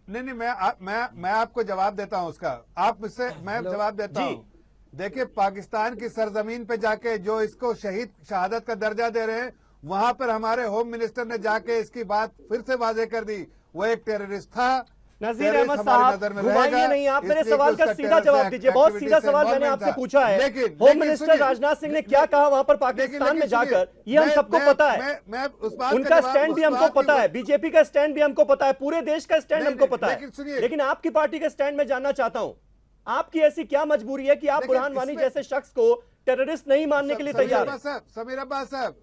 नहीं मैं आपको जवाब देता हूँ उसका, आप मुझसे मैं जवाब देता हूँ। देखिए पाकिस्तान की सरजमीन पे जाके जो इसको शहादत का दर्जा दे रहे हैं, वहां पर हमारे होम मिनिस्टर ने जाके इसकी बात फिर से वाज़ेह कर दी, वो एक टेररिस्ट था। नजीर अहमद साहब घुमाइए नहीं, आप मेरे सवाल का सीधा जवाब दीजिए। बहुत सीधा सवाल मैंने आपसे पूछा है। होम मिनिस्टर राजनाथ सिंह ने क्या कहा वहां पर पाकिस्तान में जाकर, ये हम सबको पता है। उनका स्टैंड भी हमको पता है, बीजेपी का स्टैंड भी हमको पता है, पूरे देश का स्टैंड हमको पता है। लेकिन आपकी पार्टी के स्टैंड में जानना चाहता हूं, आपकी ऐसी क्या मजबूरी है कि आप बुरहान वानी जैसे शख्स को टेररिस्ट नहीं मानने के लिए तैयार हैं? समीर अब्बास साहब,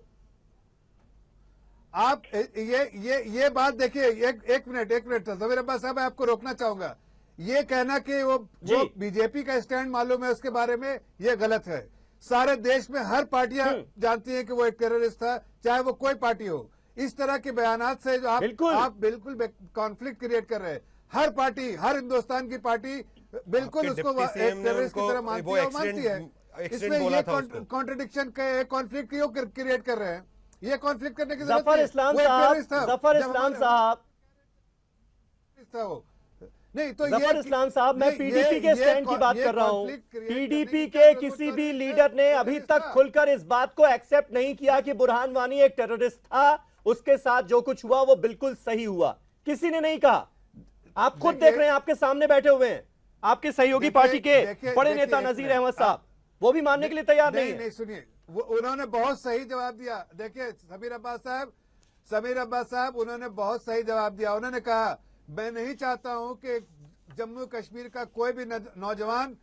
आप ये बात देखिए, एक मिनट समीर अब्बास साहब, मैं आपको रोकना चाहूंगा। ये कहना कि वो बीजेपी का स्टैंड मालूम है उसके बारे में, ये गलत है। सारे देश में हर पार्टियां जानती हैं कि वो एक टेररिस्ट था, चाहे वो कोई पार्टी हो। इस तरह के बयानात से जो आप बिल्कुल कॉन्फ्लिक्ट क्रिएट कर रहे हैं। हर पार्टी, हर हिंदुस्तान की पार्टी बिल्कुल उसको एक टेररिस्ट की तरह मानती है। इसमें ये कॉन्ट्रडिक्शन कॉन्फ्लिक्ट क्यों क्रिएट कर रहे हैं? ये कॉन्फ्लिक्ट करने की जफर इस्लाम साहब नहीं तो जफर इस्लाम साहब, मैं पीडीपी के स्टैंड की बात कर रहा हूं। पीडीपी के किसी भी लीडर ने अभी तक खुलकर इस बात को एक्सेप्ट नहीं किया कि बुरहान वानी एक टेररिस्ट था, उसके साथ जो कुछ हुआ वो बिल्कुल सही हुआ, किसी ने नहीं कहा। आप खुद देख रहे हैं, आपके सामने बैठे हुए हैं आपके सहयोगी पार्टी के बड़े नेता नजीर अहमद साहब, वो भी मानने के लिए तैयार नहीं है। सुनिए, उन्होंने बहुत सही जवाब दिया। देखिए समीर अब्बास साहब उन्होंने बहुत सही जवाब दिया। उन्होंने कहा मैं नहीं चाहता हूं कि जम्मू कश्मीर का कोई भी नौजवान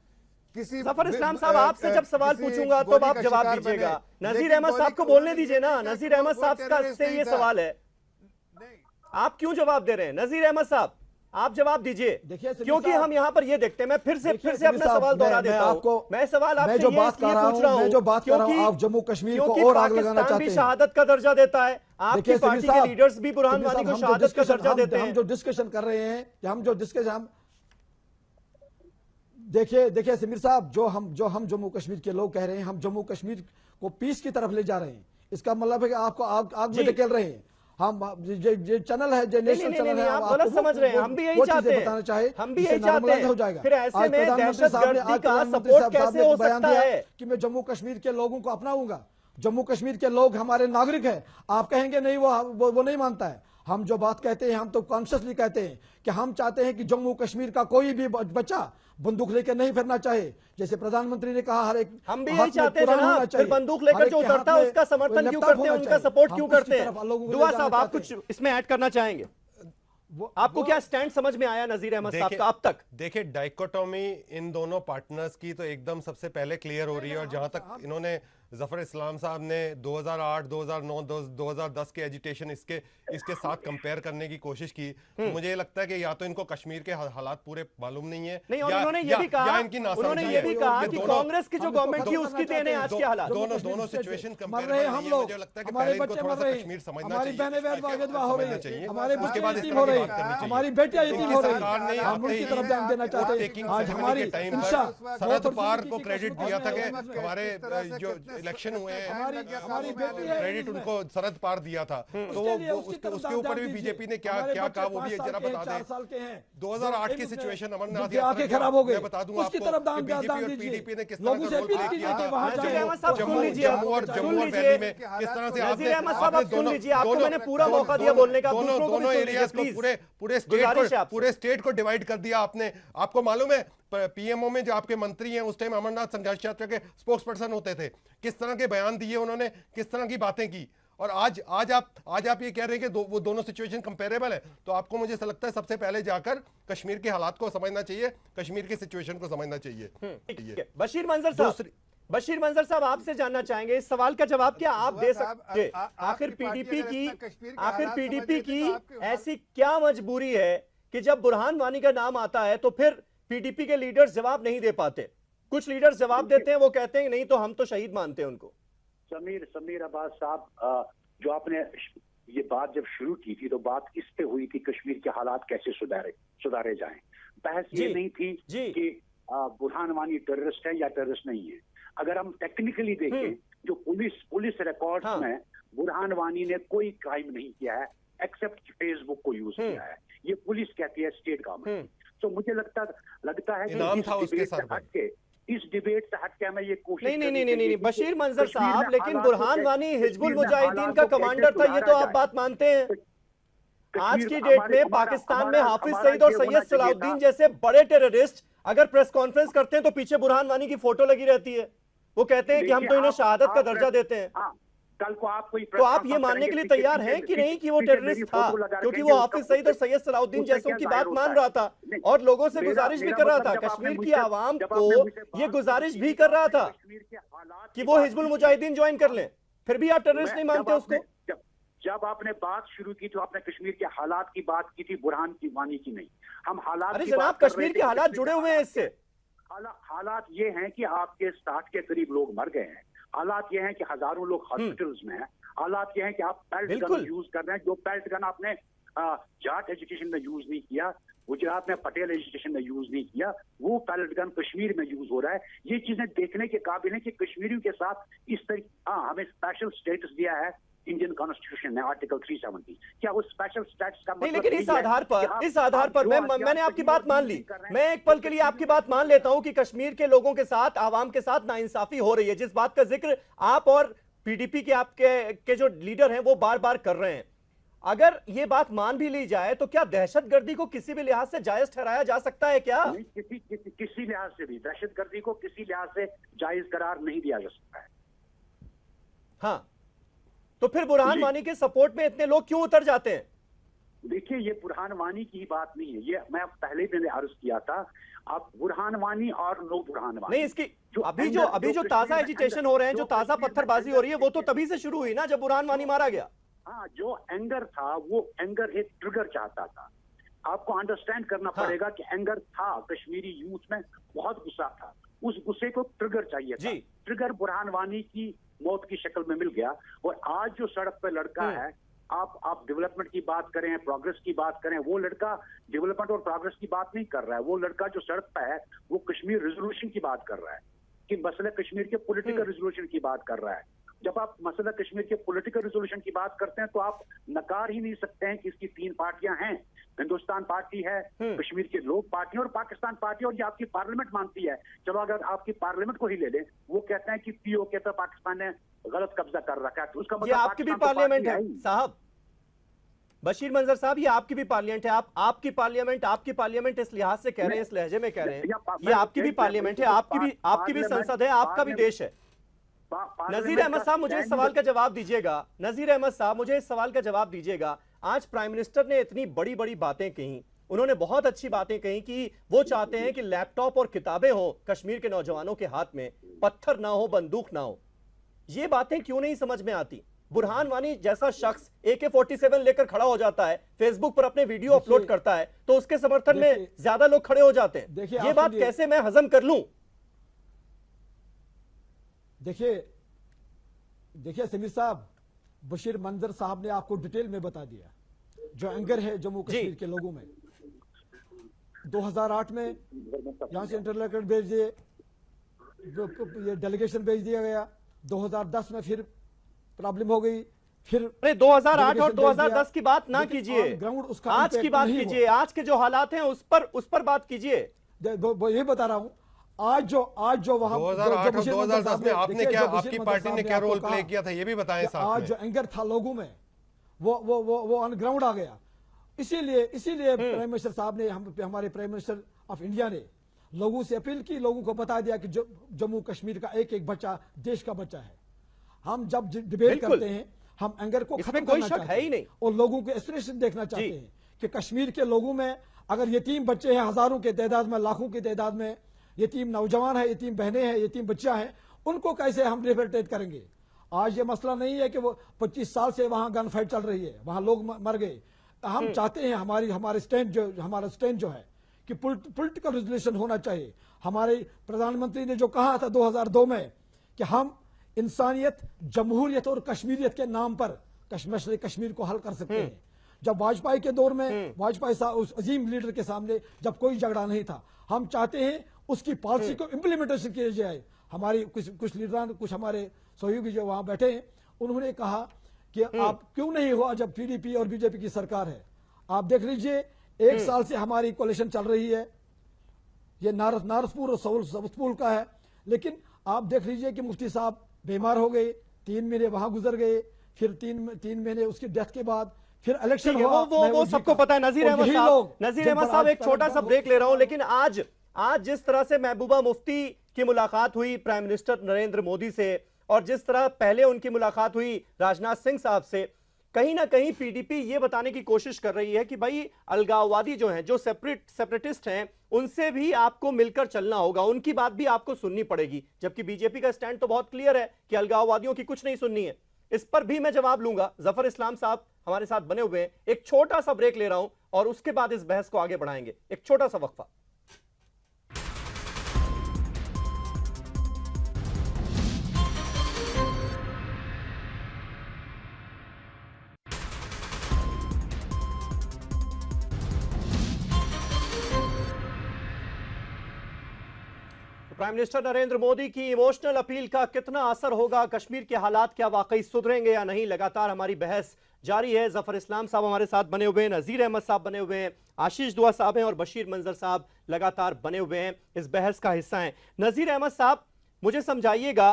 किसी। जफर इस्लाम साहब, आपसे जब सवाल पूछूंगा तो आप जवाब दीजिएगा। नजीर अहमद साहब को बोलने दीजिए ना। नजीर अहमद साहब से ये सवाल है, आप क्यों जवाब दे रहे हैं? नजीर अहमद साहब आप जवाब दीजिए, क्योंकि हम यहाँ पर ये देखते हैं। मैं फिर से अपना सवाल दोहरा देता हूँ। मैं सवाल आपसे जो बात कर रहा हूँ, आप जम्मू कश्मीर को और आग लगाना चाहते हैं। शहादत का दर्जा देता है, आपकी पार्टी के लीडर्स भी बुरहान वानी को शहादत का दर्जा देते हैं। हम जो डिस्कशन कर रहे हैं, देखिए समीर साहब, जो हम जम्मू कश्मीर के लोग कह रहे हैं, हम जम्मू कश्मीर को पीस की तरफ ले जा रहे हैं। इसका मतलब है कि आपको आग में धकेल रहे हैं। हम जो चैनल है, जो नेशनल चैनल है, आप गलत समझ रहे हैं। हम भी यही चाहते हैं, बताना चाहे, हम भी यही चाहते हैं। हो जाएगा। फिर ऐसे में दहशतगर्दी का सपोर्ट कैसे हो सकता है कि मैं जम्मू कश्मीर के लोगों को अपनाऊंगा? जम्मू कश्मीर के लोग हमारे नागरिक हैं। आप कहेंगे नहीं, वो नहीं मानता है। हम जो बात कहते हैं, हम तो कॉन्शियसली कहते हैं कि हम चाहते हैं कि जम्मू कश्मीर का कोई भी बच्चा बंदूक लेकर नहीं फिरना चाहिए। जैसे प्रधानमंत्री ने कहा, हर एक हम भी यही चाहते हैं जनाब। फिर बंदूक लेकर जो उतरता है उसका समर्थन क्यों करते हैं, उनका सपोर्ट क्यों करते हैं? दुआ साहब, आप कुछ इसमें ऐड करना चाहेंगे? आपको क्या स्टैंड समझ में आया नजीर अहमद साहब का अब तक? देखिए डाइकोटोमी इन दोनों पार्टनर्स की तो एकदम सबसे पहले क्लियर हो रही है। और जहां तक इन्होंने जफर इस्लाम साहब ने 2008, 2009, 2010 के एजिटेशन इसके साथ कंपेयर करने की कोशिश की, तो मुझे ये लगता है कि या तो इनको कश्मीर के हालात पूरे मालूम नहीं है, नहीं, और उन्होंने ये भी कहा कि कांग्रेस की जो गवर्नमेंट थी उसकी देन है आज के हालात। दोनों सिचुएशन कंपेयर है। मुझे लगता है कि पहले इनको थोड़ा सा कश्मीर समझना चाहिए, हमारे उसके बाद इस तरह की बात करनी चाहिए। हमारी बेटियां यतीम हो रही हैं, सरकार ने हम उनकी तरफ ध्यान देना चाहते हैं। आज हमारी सरहद पार को क्रेडिट दिया था कि हमारे जो इलेक्शन हुए हैं, क्रेडिट उनको सरहद पार दिया था, तो वो उसके ऊपर भी बीजेपी ने क्या कहा वो भी जरा बता दें। 2008 की सिचुएशन अमरनाथ आंखें खराब हो गई, मैं बता दूंगा उसकी तरफ दान पीडीपी ने किस तरह का रोल प्ले किया था जम्मू और वैली में, किस तरह से आपको मैंने पूरा मौका दिया बोलने का। दोनों एरियाज को पूरे स्टेट को डिवाइड कर दिया आपने। आपको मालूम है पीएमओ में जो आपके मंत्री हैं उस टाइम अमरनाथ संघर्ष यात्रा के स्पोक्स पर्सन होते थे, किस तरह के बयान दिए उन्होंने, किस तरह की बातें की। और आज आप ये कह रहे हैं कि वो दोनों सिचुएशन कंपेरेबल है, तो आपको मुझे ऐसा लगता है सबसे पहले जाकर कश्मीर के हालात को समझना चाहिए, कश्मीर की सिचुएशन को समझना चाहिए। बशीर मंजर साहब आपसे जानना चाहेंगे इस सवाल का जवाब क्या आप दे सकते? आखिर पीडीपी की ऐसी क्या मजबूरी है कि जब बुरहान वानी का नाम आता है तो फिर पीडीपी के लीडर्स जवाब नहीं दे पाते? कुछ लीडर्स जवाब देते हैं, वो कहते हैं नहीं तो हम तो शहीद मानते हैं उनको। समीर अब्बास साहब, जो आपने ये बात जब शुरू की थी तो बात इस पे हुई कि कश्मीर के हालात कैसे सुधारे जाएं। बहस ये नहीं थी कि बुरहान वानी टेररिस्ट है या टेररिस्ट नहीं है। अगर हम टेक्निकली देखें, जो पुलिस रिकॉर्ड्स में बुरहान वानी ने कोई क्राइम नहीं किया है एक्सेप्ट फेसबुक को यूज किया है, ये पुलिस कहती है, स्टेट गवर्नमेंट। तो मुझे लगता है कि इस डिबेट से हट के हमें ये कोशिश नहीं बशीर मंजर साहब, लेकिन बुरहान वानी हिजबुल मुजाहिदीन का कमांडर था, ये तो आप बात मानते हैं। आज की डेट में पाकिस्तान में हाफिज सईद और सैयद सलाउद्दीन जैसे बड़े टेररिस्ट अगर प्रेस कॉन्फ्रेंस करते हैं तो पीछे बुरहान वानी की फोटो लगी रहती है। वो कहते हैं कि हम तो इन्हें शहादत का दर्जा देते हैं। कल को आप कोई तो आप ये मानने के लिए तैयार हैं कि नहीं कि वो टेररिस्ट था, क्योंकि वो हाफिज सईद और सैयद सलाउद्दीन जैसों की बात मान रहा था और लोगों से गुजारिश भी कर रहा था, कश्मीर की आवाम को ये गुजारिश भी कर रहा था कि वो हिजबुल मुजाहिदीन ज्वाइन कर लें, फिर भी आप टेररिस्ट नहीं मानते उसको? जब आपने बात शुरू की तो आपने कश्मीर के हालात की बात की थी, बुरहान की वानी की नहीं। हम हालात, अरे जनाब, कश्मीर के हालात जुड़े हुए हैं इससे। हालात ये हैं कि आपके 60 के करीब लोग मर गए हैं। हालात ये हैं कि हजारों लोग हॉस्पिटल्स में हैं। हालात ये हैं कि आप पेल्ट गन यूज कर रहे हैं, जो पेल्ट गन आपने जाट एजुकेशन में यूज नहीं किया, गुजरात में पटेल एजुकेशन में यूज नहीं किया, वो पेल्ट गन कश्मीर में यूज हो रहा है। ये चीजें देखने के काबिल है कि कश्मीरियों के साथ इस तरीके हमें स्पेशल स्टेटस दिया है इंडियन कॉन्स्टिट्यूशन ने, आर्टिकल 370। क्या वो स्पेशल स्टेटस का मतलब लेकिन इस आधार पर मैंने आपकी बात मान ली। मैं एक पल के लिए आपकी बात मान लेता हूं कि कश्मीर के लोगों के साथ, आवाम के साथ नाइंसाफी हो रही है, जिस बात का जिक्र आप और पीडीपी के आपके जो लीडर हैं वो बार बार कर रहे हैं। अगर ये बात मान भी ली जाए तो क्या दहशतगर्दी को किसी भी लिहाज से जायज ठहराया जा सकता है? क्या किसी लिहाज से भी दहशतगर्दी को किसी लिहाज से जायज करार नहीं दिया जा सकता है। हाँ, तो फिर बुरहान वानी के सपोर्ट में इतने लोग क्यों उतर जाते हैं? देखिए, ये बुरहान वानी की बात नहीं है, ये मैं पहले भी अर्ज किया था। आप बुरहान वानी और नो बुरहान वानी नहीं, इसकी अभी जो ताजा एजिटेशन हो रहे हैं, जो ताजा पत्थरबाजी हो रही है, वो तो तभी से शुरू हुई ना जब बुरहान वानी मारा गया। हाँ, जो एंगर था वो एंगर एक ट्रिगर चाहता था। आपको अंडरस्टैंड करना पड़ेगा कि एंगर था, कश्मीरी यूथ में बहुत गुस्सा था, उस गुस्से को ट्रिगर चाहिए था। ट्रिगर बुरहान वानी की मौत की शक्ल में मिल गया। और आज जो सड़क पे लड़का है, आप डेवलपमेंट की बात करें, प्रोग्रेस की बात करें, वो लड़का डेवलपमेंट और प्रोग्रेस की बात नहीं कर रहा है। वो लड़का जो सड़क पे है वो कश्मीर रिजोल्यूशन की बात कर रहा है, कि मसला कश्मीर के पॉलिटिकल रिजोल्यूशन की बात कर रहा है। जब आप मसला कश्मीर के पॉलिटिकल रिजोल्यूशन की बात करते हैं तो आप नकार ही नहीं सकते हैं कि इसकी 3 पार्टियां हैं। हिंदुस्तान पार्टी है, कश्मीर के लोग पार्टी और पाकिस्तान पार्टी, और ये आपकी पार्लियामेंट मानती है। चलो अगर आपकी पार्लियामेंट को ही ले लें, वो कहते हैं कि पीओके पर पाकिस्तान ने गलत कब्जा कर रखा है, तो उसका मतलब आपकी भी पार्लियामेंट है साहब। बशीर मंजर साहब, ये आपकी भी पार्लियामेंट है। आपकी पार्लियामेंट इस लिहाज से कह रहे हैं, इस लहजे में कह रहे हैं, ये आपकी भी पार्लियामेंट है, आपकी भी संसद है, आपका भी देश है। नजीर अहमद साहब, मुझे इस सवाल का जवाब दीजिएगा। नजीर अहमद साहब, मुझे इस सवाल का जवाब दीजिएगा। आज प्राइम मिनिस्टर ने इतनी बड़ी बड़ी बातें कही, उन्होंने बहुत अच्छी बातें कही कि वो चाहते हैं कि लैपटॉप और किताबें हो कश्मीर के नौजवानों के हाथ में, पत्थर ना हो, बंदूक ना हो। ये बातें क्यों नहीं समझ में आती? बुरहान वानी जैसा शख्स AK-47 लेकर खड़ा हो जाता है, फेसबुक पर अपने वीडियो अपलोड करता है, तो उसके समर्थन में ज्यादा लोग खड़े हो जाते हैं। ये बात कैसे मैं हजम कर लूं? देखिए समीर साहब, बशीर मंजर साहब ने आपको डिटेल में बता दिया जो एंगर है जम्मू कश्मीर के लोगों में। 2008 में यहां से इंटरलोकेटर भेज दिए, ये डेलीगेशन भेज दिया गया। 2010 में फिर प्रॉब्लम हो गई, फिर 2008 और 2010 की बात ना कीजिए, आज की बात कीजिए, आज के जो हालात हैं उस पर बात कीजिए। ये बता रहा हूं, आज जो वहां 2008 और 2010 में आपने क्या, आपकी पार्टी ने क्या रोल प्ले किया था, ये भी बताएं साथ में। आज जो एंगर था लोगों में वो ऑन ग्राउंड आ गया। इसीलिए प्राइम मिनिस्टर साहब ने, हमारे प्राइम मिनिस्टर ऑफ इंडिया ने लोगों से अपील की, लोगों को बता दिया कि जम्मू कश्मीर का एक एक बच्चा देश का बच्चा है। हम जब डिबेट करते हैं, हम एंगर को इसमें कोई शक है ही नहीं, और लोगों के एस्पिरेशन देखना चाहते हैं कि कश्मीर के लोगों में अगर यतीम बच्चे हैं हजारों के तादाद में, लाखों की तादाद में, यतीम नौजवान है, यतीम बहनें हैं, यतीम बच्चा हैं, उनको कैसे हम रिहेबिलिटेट करेंगे। आज ये मसला नहीं है कि वो 25 साल से वहां गन फाइट चल रही है, वहां लोग मर गए। हम चाहते हैं हमारा स्टैंड जो है कि पॉलिटिकल रेजोल्यूशन होना चाहिए। हमारे प्रधानमंत्री ने जो कहा था 2002 में कि हम इंसानियत, जमहूरियत और कश्मीरियत के नाम पर कश्मीर को हल कर सकते हैं। जब वाजपेयी के दौर में वाजपेयी साहब उस अजीम लीडर के सामने जब कोई झगड़ा नहीं था, हम चाहते हैं उसकी पॉलिसी को इम्प्लीमेंटेशन किया जाए। हमारी कुछ लीडर, कुछ हमारे सहयोगी जो वहां बैठे हैं, उन्होंने कहा कि आप क्यों नहीं हुआ जब पीडीपी और बीजेपी की सरकार है। आप देख लीजिए 1 साल से हमारी कोalition चल रही है, ये नारसपुर और सवतपुर का है, लेकिन आप देख लीजिए कि मुफ्ती साहब बीमार हो गए, 3 महीने वहां गुजर गए, फिर 3 महीने उसकी डेथ के बाद फिर इलेक्शन हुआ। वो सबको पता है। नजीर अहमद साहब एक छोटा सा ब्रेक ले रहा हूं, लेकिन आज जिस तरह से महबूबा मुफ्ती की मुलाकात हुई प्राइम मिनिस्टर नरेंद्र मोदी से, और जिस तरह पहले उनकी मुलाकात हुई राजनाथ सिंह साहब से, कहीं ना कहीं पीडीपी ये बताने की कोशिश कर रही है कि भाई अलगाववादी जो हैं, जो सेपरेटिस्ट हैं, उनसे भी आपको मिलकर चलना होगा, उनकी बात भी आपको सुननी पड़ेगी। जबकि बीजेपी का स्टैंड तो बहुत क्लियर है कि अलगाववादियों की कुछ नहीं सुननी है। इस पर भी मैं जवाब लूंगा। जफर इस्लाम साहब हमारे साथ बने हुए हैं। एक छोटा सा ब्रेक ले रहा हूं और उसके बाद इस बहस को आगे बढ़ाएंगे। एक छोटा सा वक्फा। प्राइम मिनिस्टर नरेंद्र मोदी की इमोशनल अपील का कितना असर होगा, कश्मीर के हालात क्या वाकई सुधरेंगे या नहीं, लगातार हमारी बहस जारी है। जफर इस्लाम साहब हमारे साथ बने हुए हैं, नजीर अहमद साहब बने हुए हैं, आशीष दुआ साहब हैं और बशीर मंजर साहब लगातार बने हुए हैं, इस बहस का हिस्सा हैं। नजीर अहमद साहब, मुझे समझाइएगा,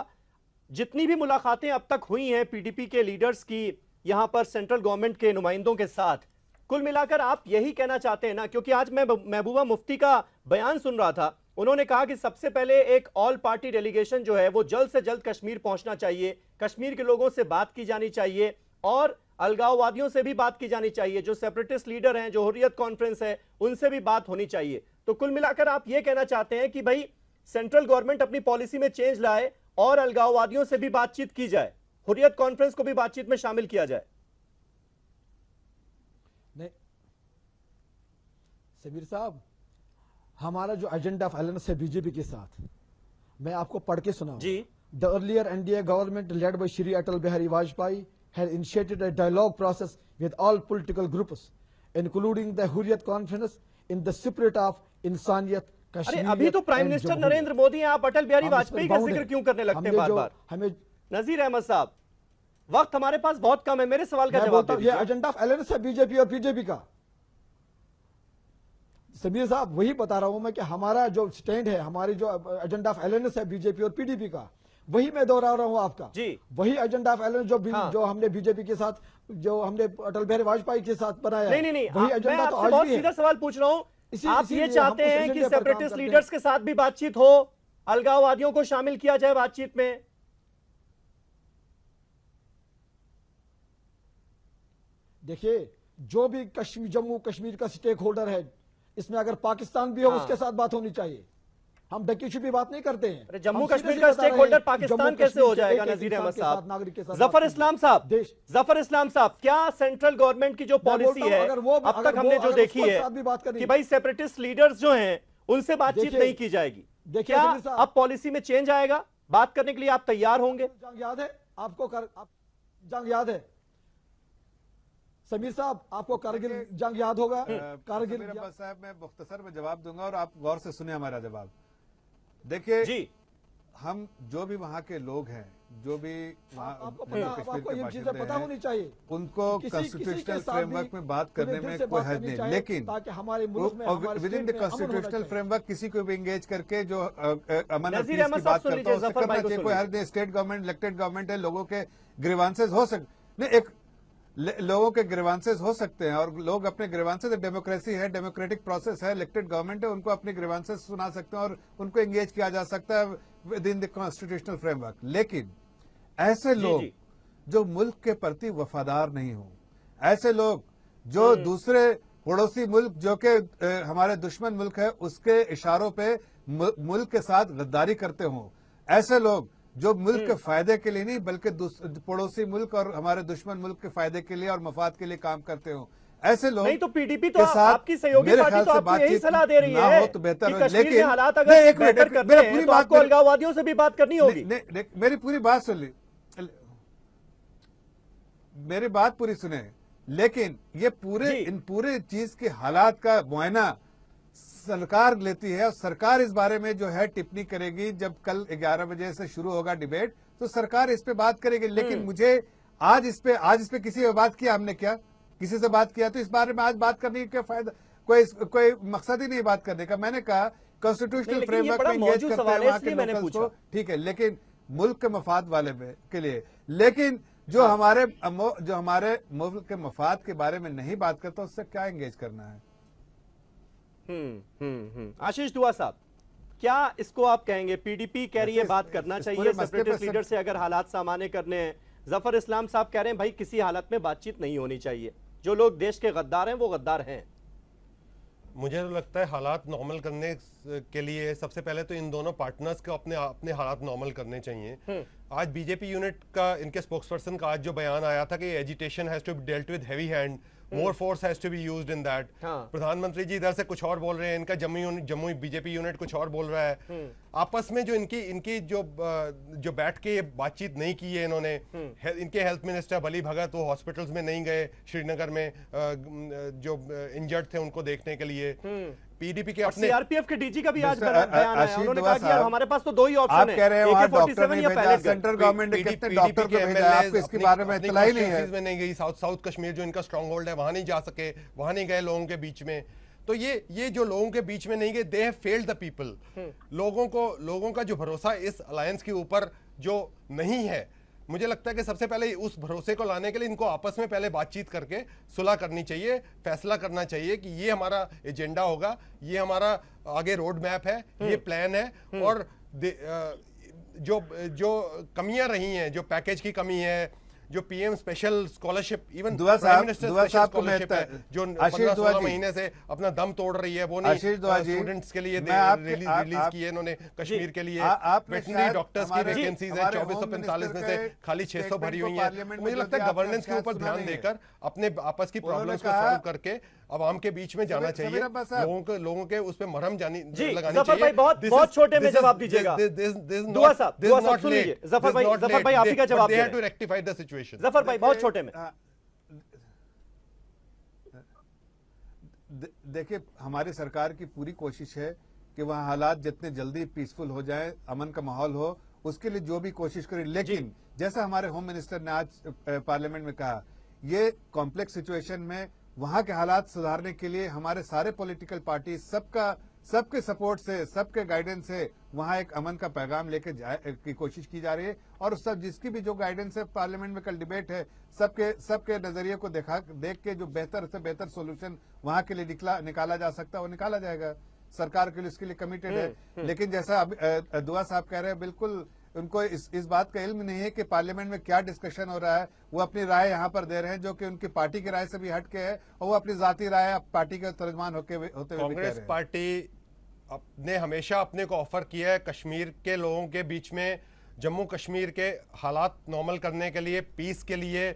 जितनी भी मुलाकातें अब तक हुई हैं पीडीपी के लीडर्स की यहां पर सेंट्रल गवर्नमेंट के नुमाइंदों के साथ, कुल मिलाकर आप यही कहना चाहते हैं ना, क्योंकि आज मैं महबूबा मुफ्ती का बयान सुन रहा था, उन्होंने कहा कि सबसे पहले एक ऑल पार्टी डेलीगेशन जो है वो जल्द से जल्द कश्मीर पहुंचना चाहिए, कश्मीर के लोगों से बात की जानी चाहिए और अलगाववादियों से भी बात की जानी चाहिए, जो सेपरेटिस्ट लीडर हैं, जो हुर्रियत कॉन्फ्रेंस है, उनसे भी बात होनी चाहिए। तो कुल मिलाकर आप ये कहना चाहते हैं कि भाई सेंट्रल गवर्नमेंट अपनी पॉलिसी में चेंज लाए और अलगाववादियों से भी बातचीत की जाए, हुर्रियत कॉन्फ्रेंस को भी बातचीत में शामिल किया जाए। नहीं सबीर साहब, हमारा जो एजेंडा ऑफ अलायंस है बीजेपी के साथ, मैं आपको पढ़ के सुनाऊं जी। The earlier NDA government led by Shri Atal Bihari Vajpayee had initiated a dialogue process with all political groups, including the Hurriyat Conference, in the spirit of इंसानियत, कश्मीर। अभी तो प्राइम मिनिस्टर नरेंद्र मोदी, आप अटल बिहारी वाजपेयी का जिक्र क्यों करने लगते हैं बार-बार? हमें नजीर अहमद साहब, वक्त हमारे पास बहुत कम है, मेरे सवाल का जवाब दीजिए। ये एजेंडा ऑफ अलायंस है बीजेपी और बीजेपी का। समीर साहब, वही बता रहा हूं मैं कि हमारा जो स्टैंड है, हमारी जो एजेंडा ऑफ अलायंस है बीजेपी और पीडीपी का, वही मैं दोहरा रहा हूं आपका जी। वही एजेंडा ऑफ अलायंस जो हमने बीजेपी के साथ, जो हमने अटल बिहारी वाजपेयी के साथ बनाया। नहीं, वही एजेंडा तो आज भी है। सीधा सवाल पूछ रहा हूं, आप ये चाहते हैं कि सेपरेटिस्ट लीडर्स के साथ भी बातचीत हो, अलगाववादियों को शामिल किया जाए बातचीत में? देखिए, जो भी जम्मू कश्मीर का स्टेक होल्डर है, इसमें अगर पाकिस्तान भी हो, उसके साथ बात होनी चाहिए। हम डकीशी भी बात नहीं करते हैं। अरे जम्मू कश्मीर का स्टेक होल्डर पाकिस्तान कैसे हो जाएगा? नजीर अहमद साहब, जफर इस्लाम साहब, क्या सेंट्रल गवर्नमेंट की जो पॉलिसी है अब तक हमने जो देखी है कि भाई सेपरेटिस्ट लीडर्स जो हैं उनसे बातचीत नहीं की जाएगी, क्या अब पॉलिसी में चेंज आएगा? बात करने के लिए आप तैयार होंगे? जंग याद है आपको? जंग याद है समीर साहब, आपको कारगिल जंग याद होगा? कारगिल साहब, मैं मुख्तसर में जवाब दूंगा और आप गौर से सुने हमारा जवाब। देखिए जी, हम जो भी वहाँ के लोग हैं, जो भी आपको ये चीजें पता होनी चाहिए, उनको कॉन्स्टिट्यूशनल फ्रेमवर्क में बात करने में कोई हद नहीं, लेकिन ताकि हमारे मुल्क में with in the constitutional framework किसी को भी एंगेज करके जो अमन और पीस की बात करता है उससे करना चाहिए। कोई हर स्टेट गवर्नमेंट, इलेक्टेड गवर्नमेंट है, लोगों के ग्रीवांसेस हो सकते, लोगों के ग्रीवांसेस हो सकते हैं और लोग अपने ग्रीवांसेस, डेमोक्रेसी है, डेमोक्रेटिक प्रोसेस है, इलेक्टेड गवर्नमेंट है, उनको अपने ग्रीवांसेस सुना सकते हैं और उनको एंगेज किया जा सकता है with in the constitutional framework. लेकिन ऐसे लोग जो मुल्क के प्रति वफादार नहीं हो, ऐसे लोग जो दूसरे पड़ोसी मुल्क जो कि हमारे दुश्मन मुल्क है उसके इशारों पे मुल्क के साथ गद्दारी करते हों, ऐसे लोग जो मुल्क के फायदे के लिए नहीं बल्कि पड़ोसी मुल्क और हमारे दुश्मन मुल्क के फायदे के लिए और मफाद के लिए काम करते हों, ऐसे लोग नहीं तो पीडीपी तो आपकी सहयोगी पार्टी तो आपको यही सलाह दे रही है तो बेहतर कि कश्मीर में हालात अगर बेहतर करने हैं तो आपको अलगाववादियों से भी बात करनी होगी। मेरी पूरी बात सुन ली, मेरी बात पूरी सुने। लेकिन ये इन पूरे चीज के हालात का मुआयना सरकार लेती है और सरकार इस बारे में जो है टिप्पणी करेगी। जब कल 11 बजे से शुरू होगा डिबेट तो सरकार इस पे बात करेगी। लेकिन मुझे आज इस पे किसी से बात किया, हमने क्या किसी से बात किया? तो इस बारे में आज बात करने का क्या फायदा? कोई मकसद ही नहीं बात करने का। मैंने कहा कॉन्स्टिट्यूशनल फ्रेमवर्क में एंगेज करते हैं वहां के लोकल्स को, ठीक है, लेकिन मुल्क के मफाद वाले के लिए। लेकिन जो हमारे मुल्क के मफाद के बारे में नहीं बात करता उससे क्या एंगेज करना है? आशीष दुआ साहब, क्या इसको आप कहेंगे पीडीपी कह रही है बात करना चाहिए सेपरेटिस्ट लीडर से अगर हालात सामान्य करने हैं? जफर इस्लाम साहब कह रहे हैं भाई किसी हालत में बातचीत नहीं होनी चाहिए, जो लोग देश के गद्दार हैं वो गद्दार हैं। मुझे तो लगता है हालात नॉर्मल करने के लिए सबसे पहले तो इन दोनों पार्टनर्स को अपने हालात नॉर्मल करने चाहिए। आज बीजेपी यूनिट का इनके स्पोक्सपर्सन का आज जो बयान आया था कि agitation has to be dealt with heavy hand, more force has to be used in that. प्रधानमंत्री जी इधर से कुछ और बोल रहे हैं, इनका जम्मू बीजेपी यूनिट कुछ और बोल रहा है। आपस में जो इनकी जो बैठ के ये बातचीत नहीं की है इन्होंने, इनके हेल्थ मिनिस्टर बली भगत वो हॉस्पिटल्स में नहीं गए श्रीनगर में जो इंजर्ड थे उनको देखने के लिए। पीडीपी के अपने सीआरपीएफ के डीजी का भी आज बयान आया, उन्होंने कहा कि हमारे पास तो दो ही ऑप्शन है, आप कह रहे हैं वहां डॉक्टर नहीं भेजा, सेंट्रल गवर्नमेंट ने कितने डॉक्टर को भेजा, आपको इसके बारे में इत्तला ही नहीं है। में नहीं गई, साउथ कश्मीर जो इनका स्ट्रॉन्ग होल्ड है वहां नहीं जा सके, वहां नहीं गए लोगों के बीच में। तो ये जो लोगों के बीच में नहीं गए, they have failed the people. लोगों का जो भरोसा इस अलायंस के ऊपर जो नहीं है, मुझे लगता है कि सबसे पहले उस भरोसे को लाने के लिए इनको आपस में पहले बातचीत करके सुलह करनी चाहिए, फैसला करना चाहिए कि ये हमारा एजेंडा होगा, ये हमारा आगे रोड मैप है, ये प्लान है। और जो कमियां रही हैं, जो पैकेज की कमी है, जो PM special scholarship, even prime minister special scholarship है जो 15-16 महीने से अपना दम तोड़ रही है, वो नहीं स्टूडेंट्स के लिए रिलीज की है इन्होंने कश्मीर के लिए। वेटनरी डॉक्टर्स की वैकेंसीज है 2445 में से खाली 600 भरी हुई है। मुझे लगता है गवर्नेंस के ऊपर ध्यान देकर अपने आपस की प्रॉब्लम्स को सॉल्व करके आवाम के बीच में जाना चाहिए, लोगों के उस पर मरहम लगानी चाहिए। बहुत छोटे में जवाब दीजिएगा जफर भाई, आप ही का जवाब दे to rectify the situation. Zafar भाई बहुत छोटे में। देखिए, हमारी सरकार की पूरी कोशिश है कि वहां हालात जितने जल्दी पीसफुल हो जाए, अमन का माहौल हो, उसके लिए जो भी कोशिश करें। लेकिन जैसा हमारे होम मिनिस्टर ने आज पार्लियामेंट में कहा, ये कॉम्प्लेक्स सिचुएशन में वहां के हालात सुधारने के लिए हमारे सारे पॉलिटिकल पार्टी सबके सपोर्ट से, सबके गाइडेंस से वहां एक अमन का पैगाम लेके की कोशिश की जा रही है। और सब जिसकी भी जो गाइडेंस है, पार्लियामेंट में कल डिबेट है, सबके नजरिए को देख के जो बेहतर से बेहतर सोल्यूशन वहां के लिए निकाला जा सकता है वो निकाला जाएगा। सरकार के लिए उसके लिए कमिटेड है। लेकिन जैसा दुआ साहब कह रहे हैं, बिल्कुल उनको इस बात का इल्म नहीं है कि पार्लियामेंट में क्या डिस्कशन हो रहा है। वो अपनी राय यहाँ पर दे रहे हैं जो कि उनकी पार्टी की राय से भी हटके है, और वो अपनी जाती राय पार्टी के तर्जमान होते हुए कांग्रेस पार्टी ने हमेशा अपने को ऑफर किया है कश्मीर के लोगों के बीच में, जम्मू कश्मीर के हालात नॉर्मल करने के लिए, पीस के लिए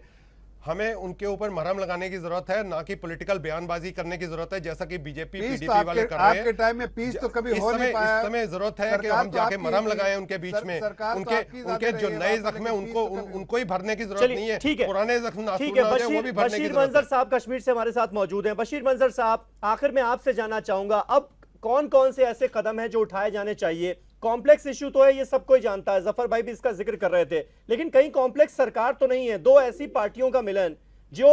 हमें उनके ऊपर मरहम लगाने की जरूरत है, ना कि पॉलिटिकल बयानबाजी करने की जरूरत है, जैसा कि बीजेपी पीडीपी वाले कर रहे हैं। आपके टाइम में पीस तो कभी हो नहीं पाया। इस समय जरूरत है कि हम जाके मरहम लगाएं उनके बीच में। उनके जो नए जख्म है उनको ही भरने की जरूरत नहीं है, पुराने जख्म वो भी भरने की जरूरत है। बशीर मंजर साहब कश्मीर से हमारे साथ मौजूद हैं। बशीर मंजर साहब, आखिर में आपसे जानना चाहूंगा, अब कौन कौन से ऐसे कदम हैं जो उठाए जाने चाहिए? कॉम्प्लेक्स इश्यू तो है, ये सब कोई जानता है, जफर भाई भी इसका जिक्र कर रहे थे, लेकिन कहीं कॉम्प्लेक्स सरकार तो नहीं है। दो ऐसी पार्टियों का मिलन जो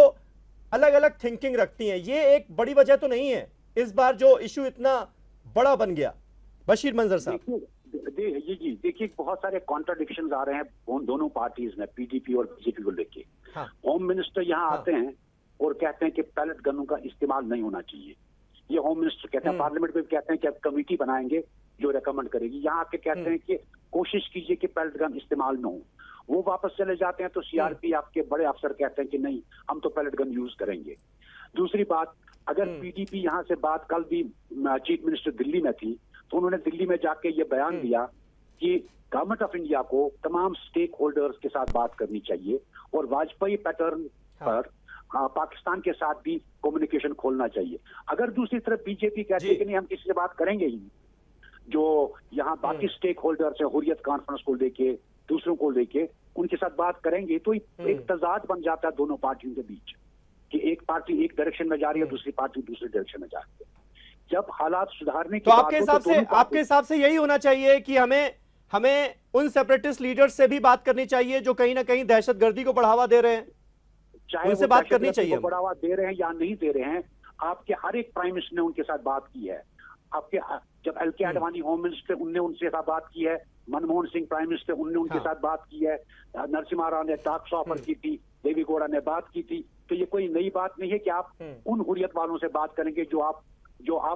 अलग अलग थिंकिंग रखती हैं, ये एक बड़ी वजह तो नहीं है इस बार जो इश्यू इतना बड़ा बन गया? बशीर मंजर साहब जी देखिए, बहुत सारे कॉन्ट्राडिक्शंस आ रहे हैं दोनों पार्टीज में, पीडीपी और बीजेपी को लेके। होम मिनिस्टर यहाँ आते हैं और कहते हैं कि पैलेट गनों का इस्तेमाल नहीं होना चाहिए। ये होम मिनिस्टर कहते हैं, पार्लियामेंट में भी कहते हैं कि अब कमेटी बनाएंगे जो रेकमेंड करेगी। यहाँ आके कहते हैं कि कोशिश कीजिए कि पैलेट गन इस्तेमाल न हो। वो वापस चले जाते हैं तो सीआरपीएफ के बड़े अफसर कहते हैं कि नहीं, हम तो पैलेट गन यूज करेंगे। दूसरी बात, अगर पीडीपी यहाँ से बात, कल भी चीफ मिनिस्टर दिल्ली में थी तो उन्होंने दिल्ली में जाके ये बयान दिया कि गवर्नमेंट ऑफ इंडिया को तमाम स्टेक होल्डर्स के साथ बात करनी चाहिए और वाजपेयी पैटर्न पर पाकिस्तान के साथ भी कम्युनिकेशन खोलना चाहिए। अगर दूसरी तरफ बीजेपी कहती है कि नहीं, हम किसी से बात करेंगे ही, जो यहाँ बाकी स्टेक होल्डर्स है, हुर्रियत कॉन्फ्रेंस को लेके, दूसरों को लेके, उनके साथ बात करेंगे, तो एक तजाद बन जाता है दोनों पार्टियों के बीच कि एक पार्टी एक डायरेक्शन में जा रही है, दूसरी पार्टी दूसरी डायरेक्शन में जा रही है। जब हालात सुधारने की तो आपके हिसाब से यही होना चाहिए कि हमें उन सेपरेटिस्ट लीडर्स से भी बात करनी चाहिए जो कहीं ना कहीं दहशतगर्दी को बढ़ावा दे रहे हैं, चाहे उनसे बात करनी चाहिए। बढ़ावा दे रहे हैं या नहीं दे रहे हैं, आपके हर एक प्राइम मिनिस्टर ने उनके साथ बात की है। आपके जब एलके आडवाणी होम मिनिस्टर, उनने उनसे साथ बात की है, मनमोहन सिंह प्राइम मिनिस्टर, उनने उनके साथ बात की है, नरसिम्हा राव ने टॉक्स ऑफर की थी, देवी गौड़ा ने बात की थी। तो ये कोई नई बात नहीं है कि आप उन हुर्रियत वालों से बात करेंगे जो आप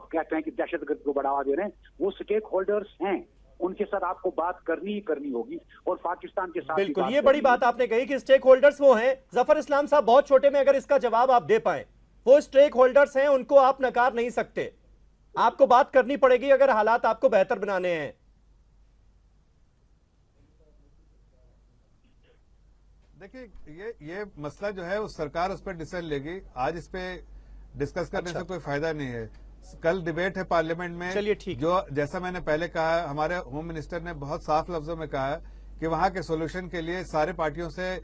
कहते हैं कि दहशतगर्द को बढ़ावा दे रहे हैं। वो स्टेक होल्डर्स हैं, उनके साथ आपको बात करनी ही करनी होगी और पाकिस्तान के साथ। बिल्कुल, ये बड़ी बात आपने कही कि स्टेक होल्डर्स वो हैं। जफर इस्लाम साहब, बहुत छोटे में अगर इसका जवाब आप दे पाए, वो स्टेक होल्डर्स हैं, उनको आप नकार नहीं सकते, आपको बात करनी पड़ेगी अगर हालात आपको बेहतर बनाने हैं। देखिए, ये मसला जो है उस सरकार उस पर डिसीजन लेगी। आज इस पे डिस्कस करने से कोई फायदा नहीं है। कल डिबेट है पार्लियामेंट में। चलिए ठीक, जो जैसा मैंने पहले कहा, हमारे होम मिनिस्टर ने बहुत साफ लफ्जों में कहा कि वहां के सोल्यूशन के लिए सारे पार्टियों से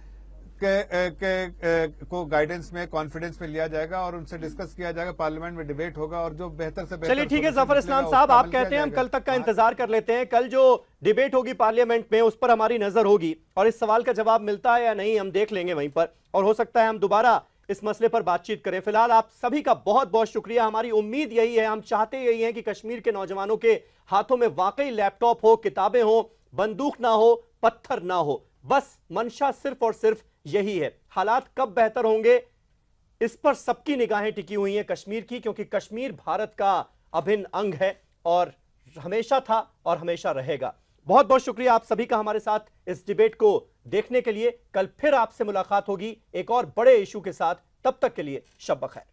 को गाइडेंस में, कॉन्फिडेंस में लिया जाएगा और उनसे डिस्कस किया जाएगा, पार्लियामेंट में डिबेट होगा और जो बेहतर से बेहतर। चलिए ठीक है जफर इस्लाम साहब, आप कहते हैं हम कल तक का इंतजार कर लेते हैं। कल जो डिबेट होगी पार्लियामेंट में उस पर हमारी नजर होगी और इस सवाल का जवाब मिलता है या नहीं हम देख लेंगे वहीं पर, और हो सकता है हम दोबारा इस मसले पर बातचीत करें। फिलहाल आप सभी का बहुत बहुत शुक्रिया। हमारी उम्मीद यही है, हम चाहते यही हैं कि कश्मीर के नौजवानों के हाथों में वाकई लैपटॉप हो, किताबें हो, बंदूक ना हो, पत्थर ना हो। बस मंशा सिर्फ और सिर्फ यही है। हालात कब बेहतर होंगे इस पर सबकी निगाहें टिकी हुई हैं कश्मीर की, क्योंकि कश्मीर भारत का अभिन्न अंग है और हमेशा था और हमेशा रहेगा। बहुत बहुत शुक्रिया आप सभी का हमारे साथ इस डिबेट को देखने के लिए। कल फिर आपसे मुलाकात होगी एक और बड़े इशू के साथ। तब तक के लिए शब बखैर।